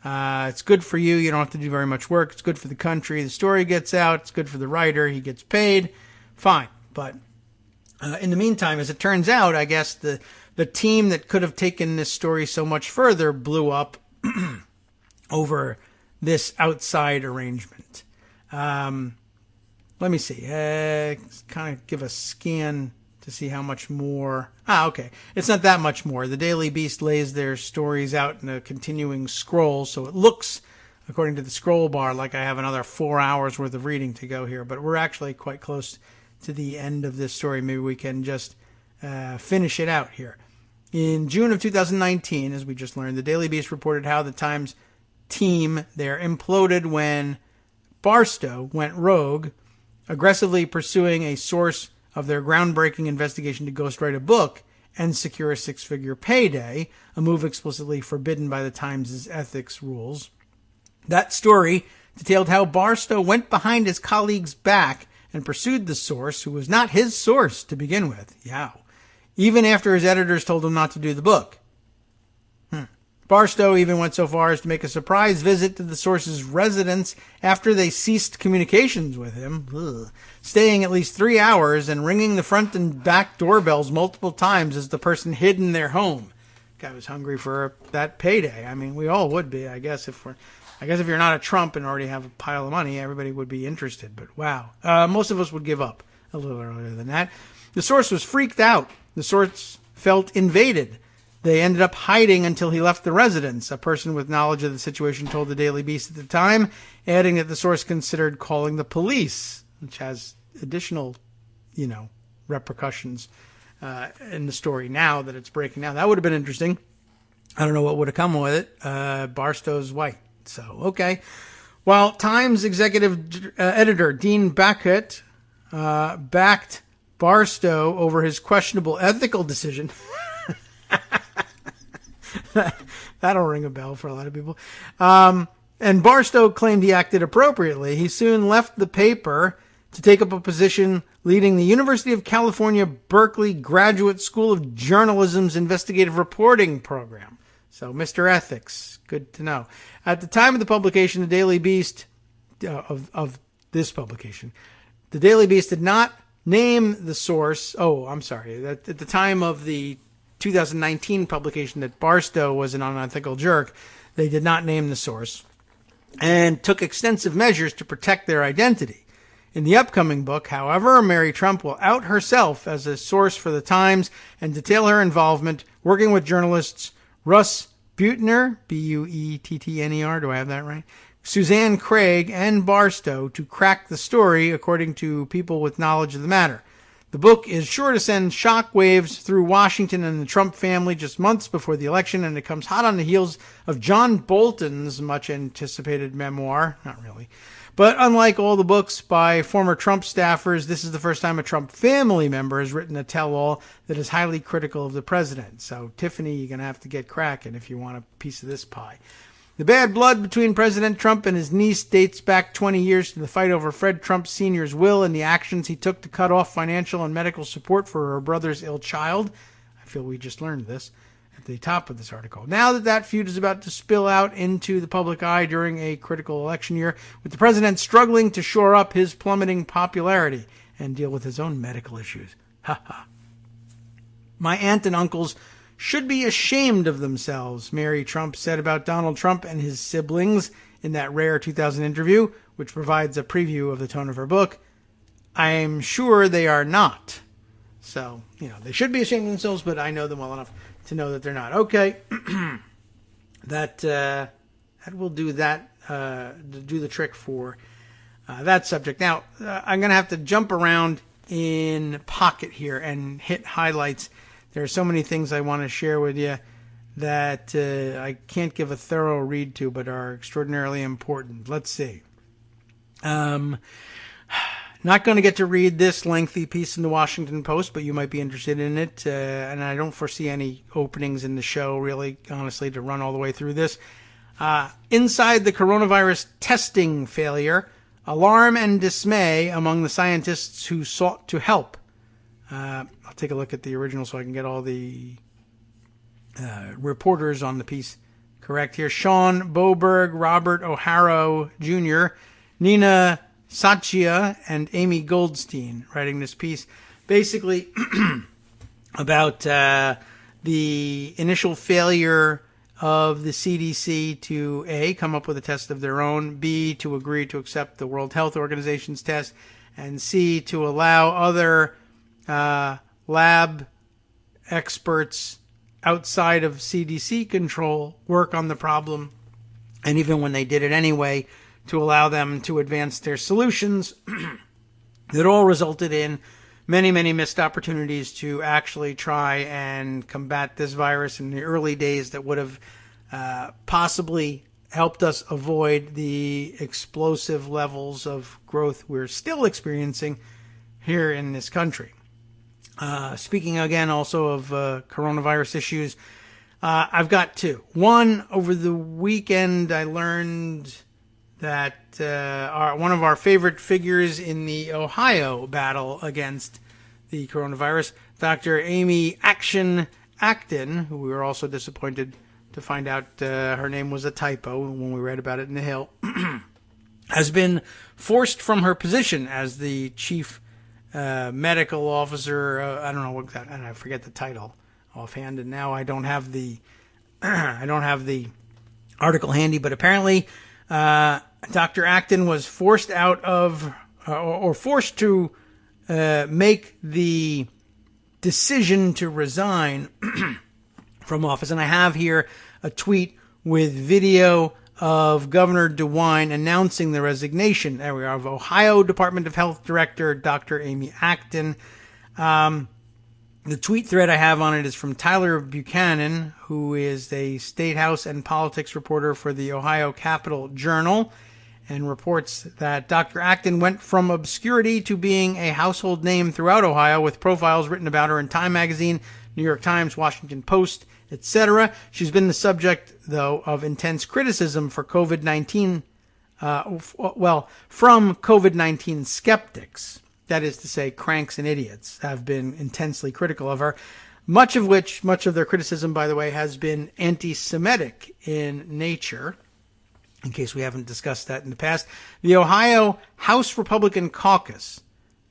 It's good for you. You don't have to do very much work. It's good for the country. The story gets out. It's good for the writer. He gets paid. Fine. But in the meantime, as it turns out, I guess the team that could have taken this story so much further blew up over this outside arrangement. Let me see. Kind of give a scan to see how much more. Okay. It's not that much more. The Daily Beast lays their stories out in a continuing scroll, so it looks, according to the scroll bar, like I have another 4 hours worth of reading to go here. But we're actually quite close to the end of this story. Maybe we can just finish it out here. In June of 2019, as we just learned, the Daily Beast reported how the Times team there imploded when Barstow went rogue, aggressively pursuing a source of their groundbreaking investigation to ghostwrite a book and secure a six-figure payday, a move explicitly forbidden by the Times' ethics rules. That story detailed how Barstow went behind his colleague's back and pursued the source, who was not his source to begin with. Yow. Even after his editors told him not to do the book. Barstow even went so far as to make a surprise visit to the source's residence after they ceased communications with him, staying at least 3 hours and ringing the front and back doorbells multiple times as the person hid in their home. Guy was hungry for that payday. I mean, we all would be, I guess, if you're not a Trump and already have a pile of money, everybody would be interested. But wow, most of us would give up a little earlier than that. The source was freaked out. The source felt invaded. They ended up hiding until he left the residence, a person with knowledge of the situation told the Daily Beast at the time, adding that the source considered calling the police, which has additional, repercussions in the story now that it's breaking down. That would have been interesting. I don't know what would have come with it. Barstow's white. So, okay. While Times executive editor Dean Baquet backed Barstow over his questionable ethical decision. That'll ring a bell for a lot of people. And Barstow claimed he acted appropriately. He soon left the paper to take up a position leading the University of California, Berkeley Graduate School of Journalism's investigative reporting program. So, Mr. Ethics, good to know. At the time of the publication, the Daily Beast, of this publication, the Daily Beast did not name the source. Oh, I'm sorry. At the time of the 2019 publication that Barstow was an unethical jerk, they did not name the source and took extensive measures to protect their identity. In the upcoming book, however, Mary Trump will out herself as a source for the Times and detail her involvement working with journalists Russ Buettner, Buettner, do I have that right? Suzanne Craig and Barstow to crack the story, according to people with knowledge of the matter. The book is sure to send shockwaves through Washington and the Trump family just months before the election, and it comes hot on the heels of John Bolton's much-anticipated memoir. Not really. But unlike all the books by former Trump staffers, this is the first time a Trump family member has written a tell-all that is highly critical of the president. So, Tiffany, you're going to have to get cracking if you want a piece of this pie. The bad blood between President Trump and his niece dates back 20 years to the fight over Fred Trump Sr.'s will and the actions he took to cut off financial and medical support for her brother's ill child. I feel we just learned this at the top of this article. Now that feud is about to spill out into the public eye during a critical election year, with the president struggling to shore up his plummeting popularity and deal with his own medical issues. Ha ha. My aunt and uncles should be ashamed of themselves, Mary Trump said about Donald Trump and his siblings in that rare 2000 interview, which provides a preview of the tone of her book. I'm sure they are not. So, they should be ashamed of themselves, but I know them well enough to know that they're not. Okay. That will do that, do the trick for that subject. Now, I'm going to have to jump around in Pocket here and hit highlights. There are so many things I want to share with you that I can't give a thorough read to, but are extraordinarily important. Let's see. Not going to get to read this lengthy piece in the Washington Post, but you might be interested in it. And I don't foresee any openings in the show, really, honestly, to run all the way through this. Inside the coronavirus testing failure, alarm and dismay among the scientists who sought to help. I'll take a look at the original so I can get all the reporters on the piece correct here. Sean Boberg, Robert O'Hara Jr., Nina Satya and Amy Goldstein writing this piece, basically about the initial failure of the CDC to A, come up with a test of their own, B, to agree to accept the World Health Organization's test, and C, to allow other lab experts outside of CDC control work on the problem, and even when they did it anyway, to allow them to advance their solutions. That all resulted in many, many missed opportunities to actually try and combat this virus in the early days that would have possibly helped us avoid the explosive levels of growth we're still experiencing here in this country. Speaking again also of coronavirus issues, I've got two. One, over the weekend I learned that one of our favorite figures in the Ohio battle against the coronavirus, Dr. Amy Acton, who we were also disappointed to find out her name was a typo when we read about it in the Hill, has been forced from her position as the chief medical officer. I don't know what that, and I forget the title offhand, and now I don't have the article handy, but apparently Dr. Acton was forced out of or forced to make the decision to resign from office. And I have here a tweet with video of Governor DeWine announcing the resignation. There we are, of Ohio Department of Health Director Dr. Amy Acton. The tweet thread I have on it is from Tyler Buchanan, who is a state house and politics reporter for the Ohio Capitol Journal, and reports that Dr. Acton went from obscurity to being a household name throughout Ohio, with profiles written about her in Time Magazine, New York Times, Washington Post, etc. She's been the subject, though, of intense criticism for COVID-19, from COVID-19 skeptics. That is to say, cranks and idiots have been intensely critical of her. Much of their criticism, by the way, has been anti-Semitic in nature, in case we haven't discussed that in the past. The Ohio House Republican Caucus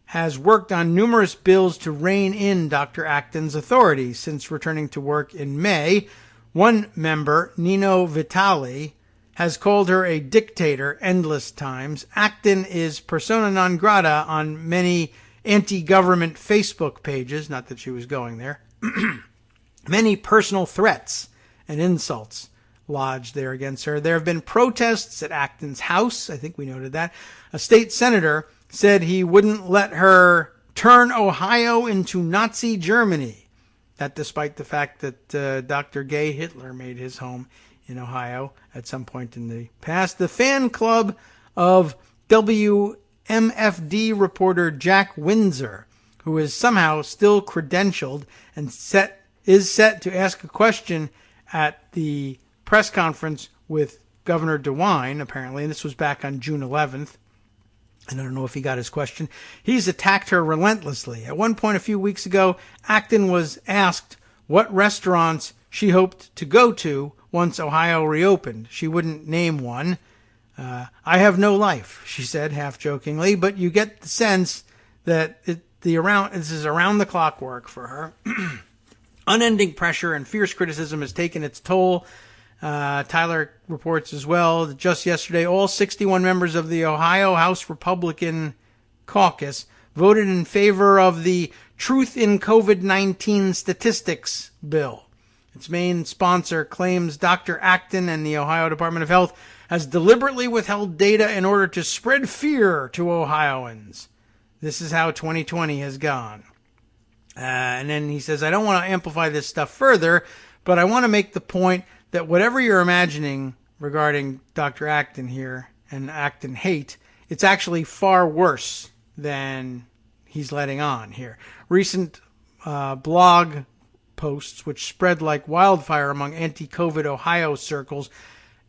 has worked on numerous bills to rein in Dr. Acton's authority since returning to work in May. One member, Nino Vitale, has called her a dictator endless times. Acton is persona non grata on many anti-government Facebook pages, not that she was going there. Many personal threats and insults lodged there against her. There have been protests at Acton's house. I think we noted that. A state senator said he wouldn't let her turn Ohio into Nazi Germany. That despite the fact that Dr. Gay Hitler made his home in Ohio at some point in the past. The fan club of WMFD reporter Jack Windsor, who is somehow still credentialed and is set to ask a question at the press conference with Governor DeWine, apparently, and this was back on June 11th. And I don't know if he got his question. He's attacked her relentlessly. At one point a few weeks ago, Acton was asked what restaurants she hoped to go to once Ohio reopened. She wouldn't name one. I have no life, she said, half-jokingly, but you get the sense that this is around-the-clock work for her. Unending pressure and fierce criticism has taken its toll. Tyler reports as well that just yesterday, all 61 members of the Ohio House Republican Caucus voted in favor of the Truth in COVID-19 Statistics bill. Its main sponsor claims Dr. Acton and the Ohio Department of Health has deliberately withheld data in order to spread fear to Ohioans. This is how 2020 has gone. And then he says, I don't want to amplify this stuff further, but I want to make the point that whatever you're imagining regarding Dr. Acton here and Acton hate, it's actually far worse than he's letting on here. Recent blog posts, which spread like wildfire among anti-COVID Ohio circles,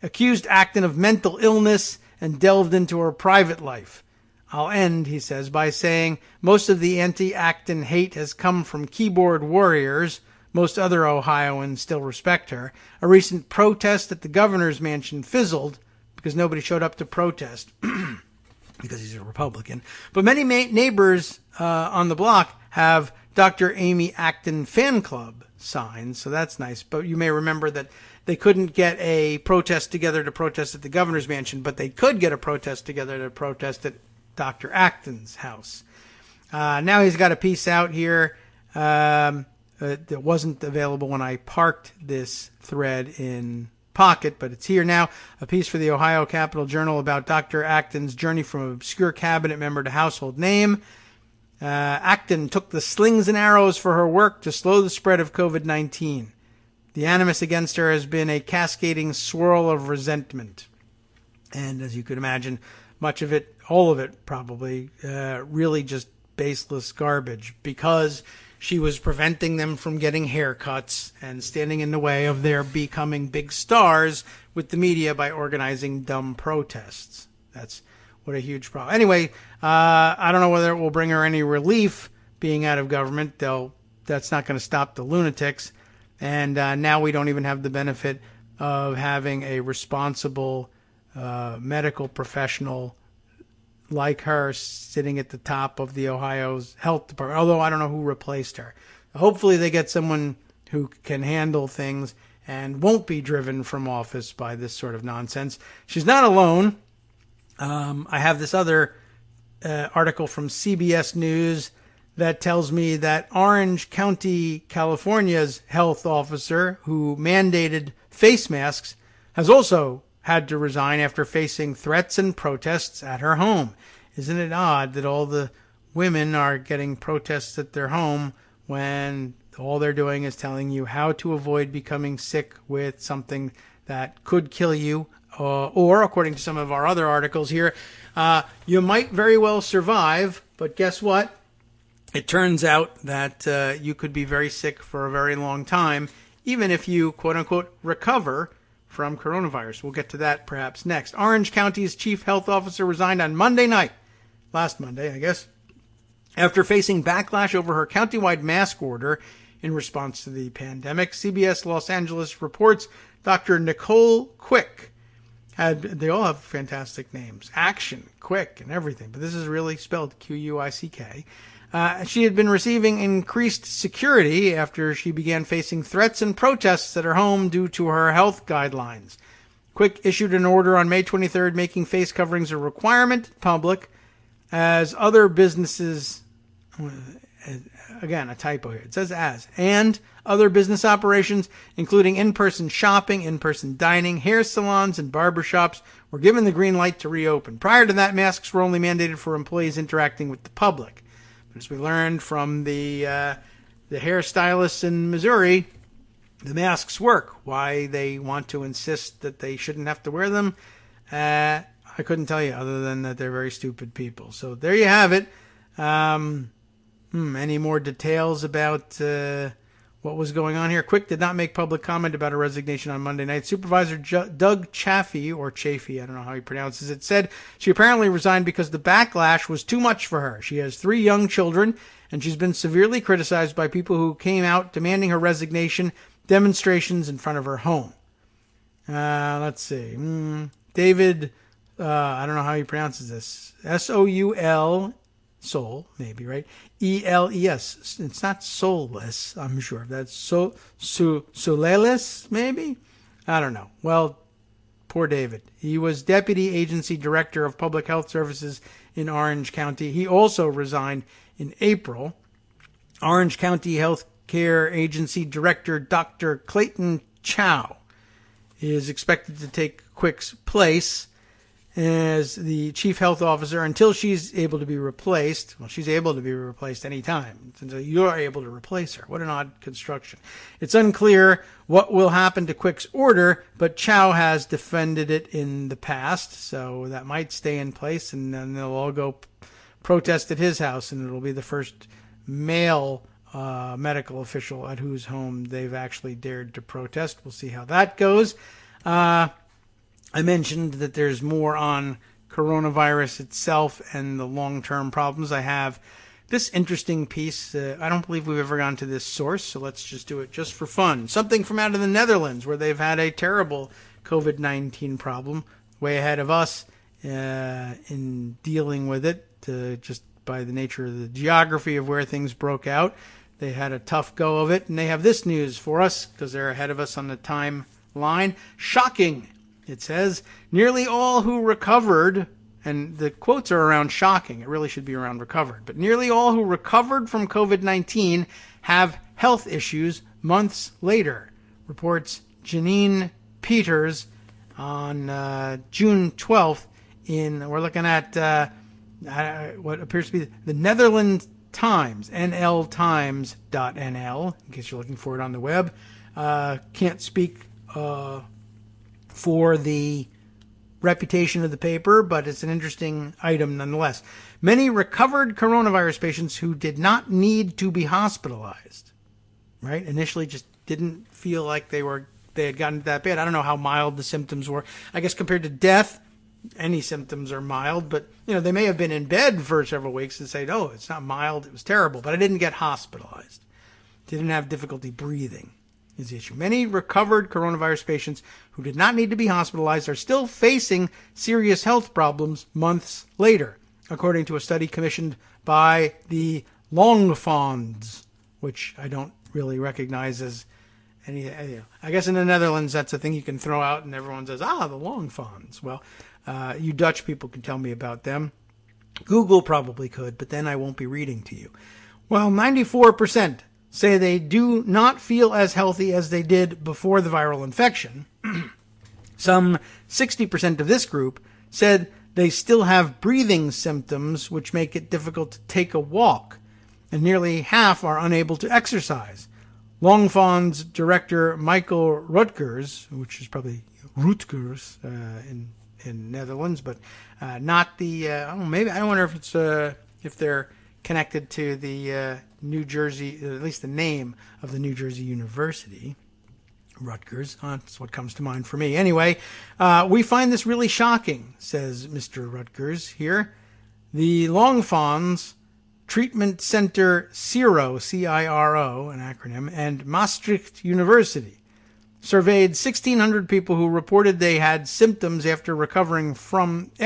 accused Acton of mental illness and delved into her private life. I'll end, he says, by saying most of the anti-Acton hate has come from keyboard warriors. Most other Ohioans still respect her. A recent protest at the governor's mansion fizzled because nobody showed up to protest. because he's a Republican. But many neighbors on the block have Dr. Amy Acton fan club signs, so that's nice. But you may remember that they couldn't get a protest together to protest at the governor's mansion, but they could get a protest together to protest at Dr. Acton's house. Now he's got a piece out here that wasn't available when I parked this thread in Pocket, but it's here now. A piece for the Ohio Capital Journal about Dr. Acton's journey from obscure cabinet member to household name. Acton took the slings and arrows for her work to slow the spread of COVID-19. The animus against her has been a cascading swirl of resentment. And as you could imagine, much of it, all of it probably, really just baseless garbage, because she was preventing them from getting haircuts and standing in the way of their becoming big stars with the media by organizing dumb protests. That's what a huge problem. Anyway, I don't know whether it will bring her any relief being out of government. That's not going to stop the lunatics. And now we don't even have the benefit of having a responsible medical professional like her sitting at the top of the Ohio's health department, although I don't know who replaced her. Hopefully they get someone who can handle things and won't be driven from office by this sort of nonsense. She's not alone. I have this other article from CBS News that tells me that Orange County, California's health officer who mandated face masks has also had to resign after facing threats and protests at her home. Isn't it odd that all the women are getting protests at their home when all they're doing is telling you how to avoid becoming sick with something that could kill you, or according to some of our other articles here, you might very well survive, but guess what? It turns out that you could be very sick for a very long time, even if you, quote-unquote, recover from coronavirus. We'll get to that perhaps next. Orange County's chief health officer resigned on Monday night, last Monday, I guess, after facing backlash over her countywide mask order in response to the pandemic. CBS Los Angeles reports Dr. Nicole Quick they all have fantastic names, Action, Quick, and everything, but this is really spelled Quick. She had been receiving increased security after she began facing threats and protests at her home due to her health guidelines. Quick issued an order on May 23rd making face coverings a requirement in public as other businesses, again, a typo here, it says as, and other business operations, including in-person shopping, in-person dining, hair salons, and barbershops, were given the green light to reopen. Prior to that, masks were only mandated for employees interacting with the public. But as we learned from the hairstylists in Missouri, the masks work. Why they want to insist that they shouldn't have to wear them, I couldn't tell you, other than that they're very stupid people. So there you have it. Any more details about what was going on here? Quick did not make public comment about her resignation on Monday night. Supervisor Doug Chaffee, or Chafee, I don't know how he pronounces it, said she apparently resigned because the backlash was too much for her. She has 3 young children, and she's been severely criticized by people who came out demanding her resignation, demonstrations in front of her home. Let's see. David, I don't know how he pronounces this. S-O-U-L, soul, maybe, right? E-L-E-S. It's not soulless, I'm sure. That's soulless, maybe? I don't know. Well, poor David. He was Deputy Agency Director of Public Health Services in Orange County. He also resigned in April. Orange County Health Care Agency Director Dr. Clayton Chow is expected to take Quick's place as the chief health officer until she's able to be replaced. Well, she's able to be replaced anytime until you're able to replace her. What an odd construction. It's unclear what will happen to Quick's order, but Chow has defended it in the past, so that might stay in place, and then they'll all go protest at his house, and it'll be the first male medical official at whose home they've actually dared to protest. We'll see how that goes. I mentioned that there's more on coronavirus itself and the long-term problems. I have this interesting piece. I don't believe we've ever gone to this source, so let's just do it just for fun. Something from out of the Netherlands, where they've had a terrible COVID-19 problem, way ahead of us in dealing with it, just by the nature of the geography of where things broke out. They had a tough go of it, and they have this news for us because they're ahead of us on the timeline. Shocking, it says. Nearly all who recovered, and the quotes are around shocking. It really should be around recovered. But nearly all who recovered from COVID-19 have health issues months later, reports Janine Peters on June 12th. We're looking at what appears to be the Netherlands Times, nltimes.nl, in case you're looking for it on the web. Can't speak for the reputation of the paper, but it's an interesting item nonetheless. Many recovered coronavirus patients who did not need to be hospitalized, right? Initially just didn't feel like they had gotten that bad. I don't know how mild the symptoms were. I guess compared to death, any symptoms are mild, but they may have been in bed for several weeks and say, "Oh, it's not mild, it was terrible, but I didn't get hospitalized. Didn't have difficulty breathing," is the issue. Many recovered coronavirus patients who did not need to be hospitalized are still facing serious health problems months later, according to a study commissioned by the Longfonds, which I don't really recognize as any. I guess in the Netherlands, that's a thing you can throw out and everyone says, the Longfonds. Well, you Dutch people can tell me about them. Google probably could, but then I won't be reading to you. Well, 94% say they do not feel as healthy as they did before the viral infection. Some 60% of this group said they still have breathing symptoms, which make it difficult to take a walk, and nearly half are unable to exercise. Longfonds director Michael Rutgers, which is probably Rutgers in Netherlands, but not the. Maybe I wonder if it's if they're connected to the New Jersey, at least the name of the New Jersey University, Rutgers. That's what comes to mind for me. Anyway, we find this really shocking, says Mr. Rutgers here. The Longfonds Treatment Center CIRO, C-I-R-O, an acronym, and Maastricht University surveyed 1,600 people who reported they had symptoms after recovering from the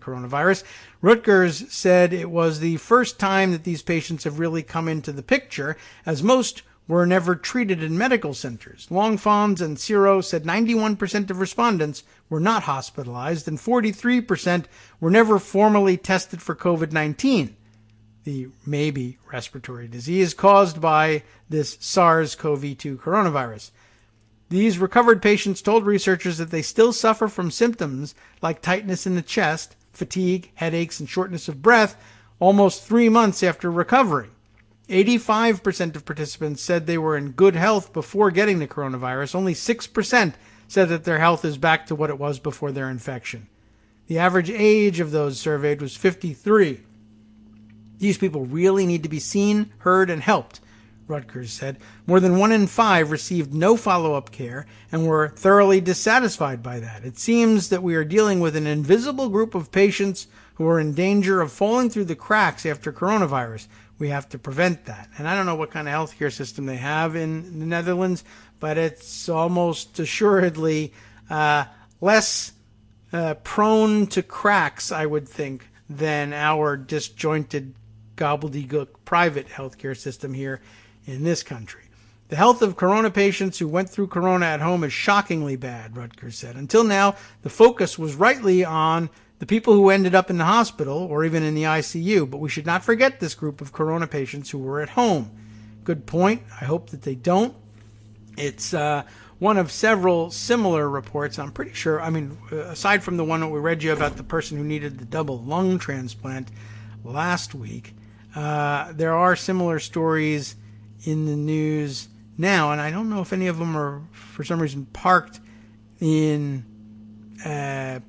coronavirus. Rutgers said it was the first time that these patients have really come into the picture, as most were never treated in medical centers. Longfonds and CIRO said 91% of respondents were not hospitalized and 43% were never formally tested for COVID-19, the maybe respiratory disease caused by this SARS-CoV-2 coronavirus. These recovered patients told researchers that they still suffer from symptoms like tightness in the chest, fatigue, headaches, and shortness of breath almost 3 months after recovery. 85% of participants said they were in good health before getting the coronavirus. Only 6% said that their health is back to what it was before their infection. The average age of those surveyed was 53. These people really need to be seen, heard, and helped, Rutgers said. More than 1 in 5 received no follow-up care and were thoroughly dissatisfied by that. It seems that we are dealing with an invisible group of patients who are in danger of falling through the cracks after coronavirus. We have to prevent that. And I don't know what kind of healthcare system they have in the Netherlands, but it's almost assuredly less prone to cracks, I would think, than our disjointed gobbledygook private healthcare system here in this country. The health of corona patients who went through corona at home is shockingly bad, Rutgers said. Until now, the focus was rightly on the people who ended up in the hospital or even in the ICU, but we should not forget this group of corona patients who were at home. Good point. I hope that they don't. It's one of several similar reports. I'm pretty sure, aside from the one that we read you about the person who needed the double lung transplant last week, there are similar stories in the news now, and I don't know if any of them are, for some reason, parked in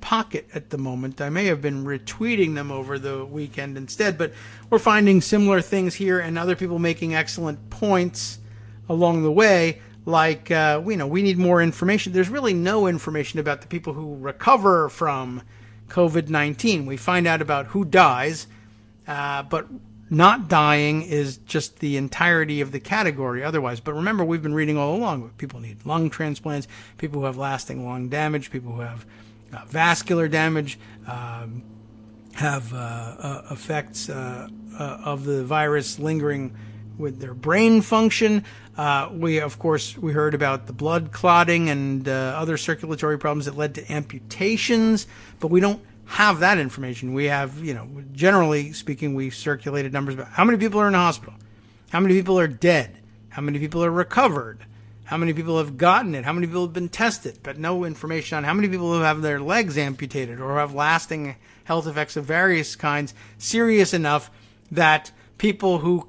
Pocket at the moment. I may have been retweeting them over the weekend instead, but we're finding similar things here and other people making excellent points along the way, like, we need more information. There's really no information about the people who recover from COVID-19. We find out about who dies, but not dying is just the entirety of the category otherwise. But remember, we've been reading all along. People need lung transplants, people who have lasting lung damage, people who have vascular damage, have effects of the virus lingering with their brain function. We heard about the blood clotting and other circulatory problems that led to amputations, but we don't have that information. We have, generally speaking, we circulated numbers about how many people are in the hospital, how many people are dead, how many people are recovered, how many people have gotten it, how many people have been tested, but no information on how many people who have their legs amputated or have lasting health effects of various kinds, serious enough that people who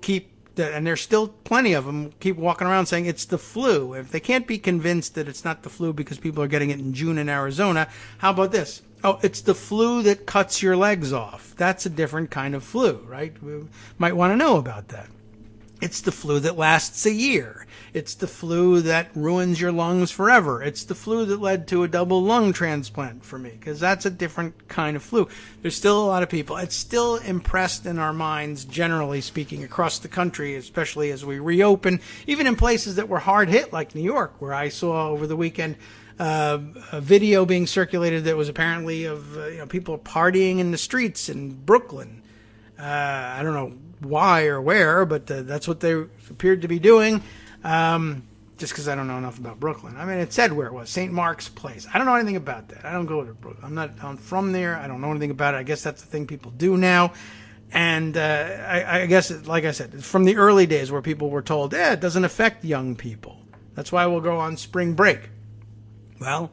and there's still plenty of them, keep walking around saying it's the flu. If they can't be convinced that it's not the flu because people are getting it in June in Arizona, how about this? Oh, it's the flu that cuts your legs off. That's a different kind of flu, right? We might want to know about that. It's the flu that lasts a year. It's the flu that ruins your lungs forever. It's the flu that led to a double lung transplant for me, because that's a different kind of flu. There's still a lot of people. It's still impressed in our minds, generally speaking, across the country, especially as we reopen, even in places that were hard hit, like New York, where I saw over the weekend a video being circulated that was apparently of people partying in the streets in Brooklyn. I don't know why or where, but that's what they appeared to be doing. Just because I don't know enough about Brooklyn. I mean, it said where it was, St. Mark's Place. I don't know anything about that. I don't go to Brooklyn. I'm from there. I don't know anything about it. I guess that's the thing people do now. And I guess, like I said, it's from the early days where people were told, it doesn't affect young people. That's why we'll go on spring break. Well,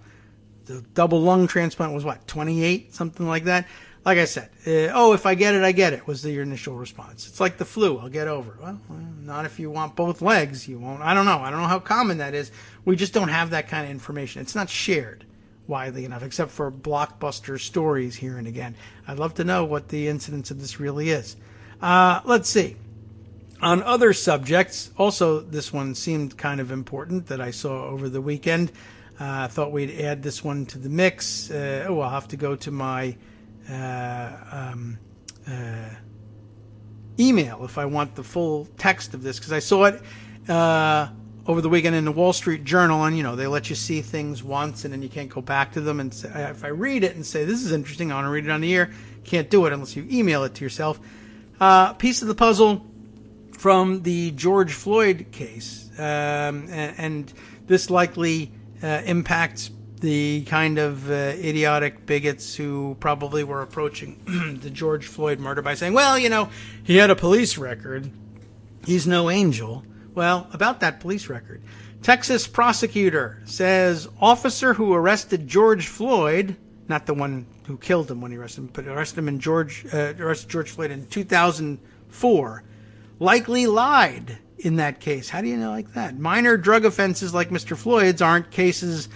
the double lung transplant was what, 28, something like that? Like I said, if I get it, I get it, was the initial response. It's like the flu, I'll get over it. Well, not if you want both legs, you won't. I don't know how common that is. We just don't have that kind of information. It's not shared widely enough, except for blockbuster stories here and again. I'd love to know what the incidence of this really is. Let's see. On other subjects, also this one seemed kind of important that I saw over the weekend. I thought we'd add this one to the mix. I'll have to go to my email if I want the full text of this, because I saw it over the weekend in the Wall Street Journal, and they let you see things once and then you can't go back to them. And say, if I read it and say this is interesting, I want to read it on the air, can't do it unless you email it to yourself. Piece of the puzzle from the George Floyd case, and this likely impacts the kind of idiotic bigots who probably were approaching the George Floyd murder by saying, well, he had a police record. He's no angel. Well, about that police record, Texas prosecutor says officer who arrested George Floyd, not the one who killed him when he arrested him, but arrested George Floyd in 2004, likely lied in that case. How do you know like that? Minor drug offenses like Mr. Floyd's aren't cases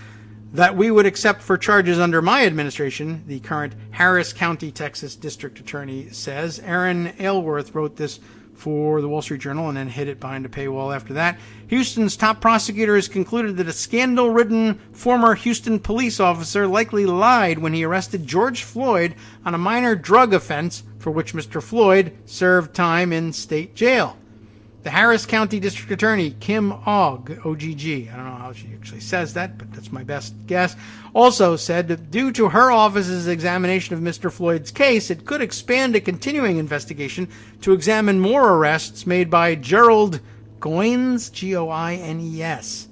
that we would accept for charges under my administration, the current Harris County, Texas district attorney says. Aaron Aylworth wrote this for the Wall Street Journal and then hid it behind a paywall after that. Houston's top prosecutor has concluded that a scandal-ridden former Houston police officer likely lied when he arrested George Floyd on a minor drug offense for which Mr. Floyd served time in state jail. The Harris County District Attorney, Kim Ogg, O-G-G, I don't know how she actually says that, but that's my best guess, also said that due to her office's examination of Mr. Floyd's case, it could expand a continuing investigation to examine more arrests made by Gerald Goines, G-O-I-N-E-S,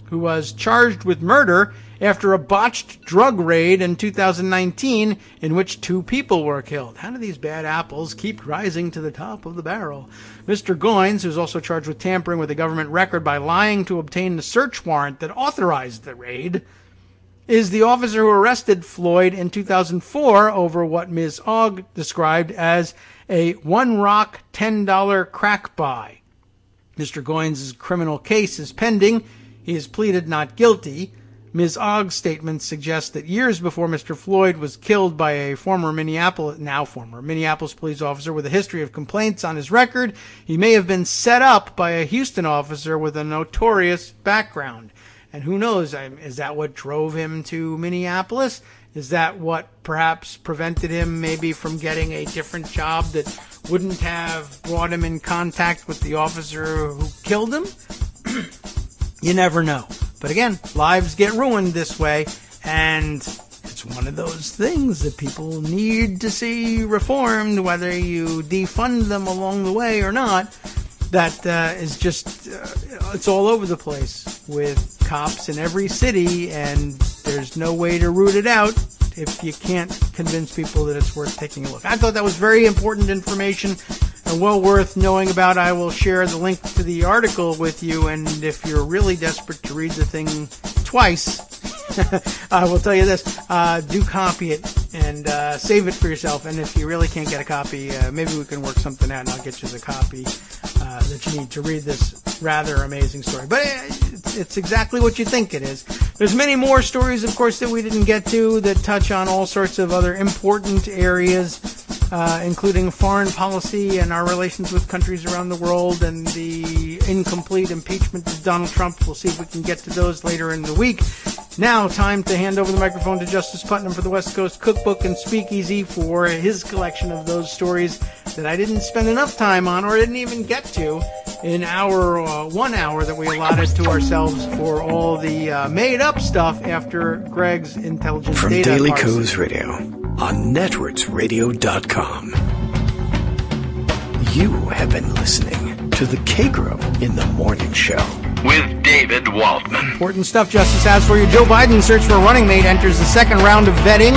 who was charged with murder after a botched drug raid in 2019 in which 2 people were killed. How do these bad apples keep rising to the top of the barrel? Mr. Goines, who's also charged with tampering with a government record by lying to obtain the search warrant that authorized the raid, is the officer who arrested Floyd in 2004 over what Ms. Ogg described as a one-rock $10 crack buy. Mr. Goines' criminal case is pending. He has pleaded not guilty. Ms. Ogg's statement suggests that years before Mr. Floyd was killed by a former Minneapolis police officer with a history of complaints on his record, he may have been set up by a Houston officer with a notorious background. And who knows, is that what drove him to Minneapolis? Is that what perhaps prevented him maybe from getting a different job that wouldn't have brought him in contact with the officer who killed him? You never know. But again, lives get ruined this way, and it's it's one of those things that people need to see reformed, whether you defund them along the way or not. That is just, it's all over the place with cops in every city, and there's no way to root it out if you can't convince people that it's worth taking a look. I thought that was very important information and well worth knowing about. I will share the link to the article with you, and if you're really desperate to read the thing twice, I will tell you this, do copy it and save it for yourself. And if you really can't get a copy, maybe we can work something out and I'll get you the copy that you need to read this rather amazing story. But it's exactly what you think it is. There's many more stories, of course, that we didn't get to that touch on all sorts of other important areas, including foreign policy and our relations with countries around the world and the incomplete impeachment of Donald Trump. We'll see if we can get to those later in the week. Now, time to hand over the microphone to Justice Putnam for the West Coast Cookbook and Speakeasy for his collection of those stories that I didn't spend enough time on or didn't even get to in our 1 hour that we allotted to ourselves for all the made-up stuff after Greg's intelligent From data Daily parsing. Co's Radio on netrootsradio.com. You have been listening to the Kagro in the Morning Show with David Waldman. Important stuff Justice has for you. Joe Biden, search for a running mate, enters the second round of vetting.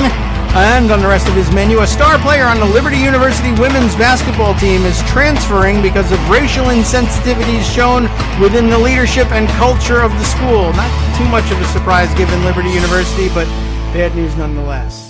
And on the rest of his menu, a star player on the Liberty University women's basketball team is transferring because of racial insensitivities shown within the leadership and culture of the school. Not too much of a surprise given Liberty University, but bad news nonetheless.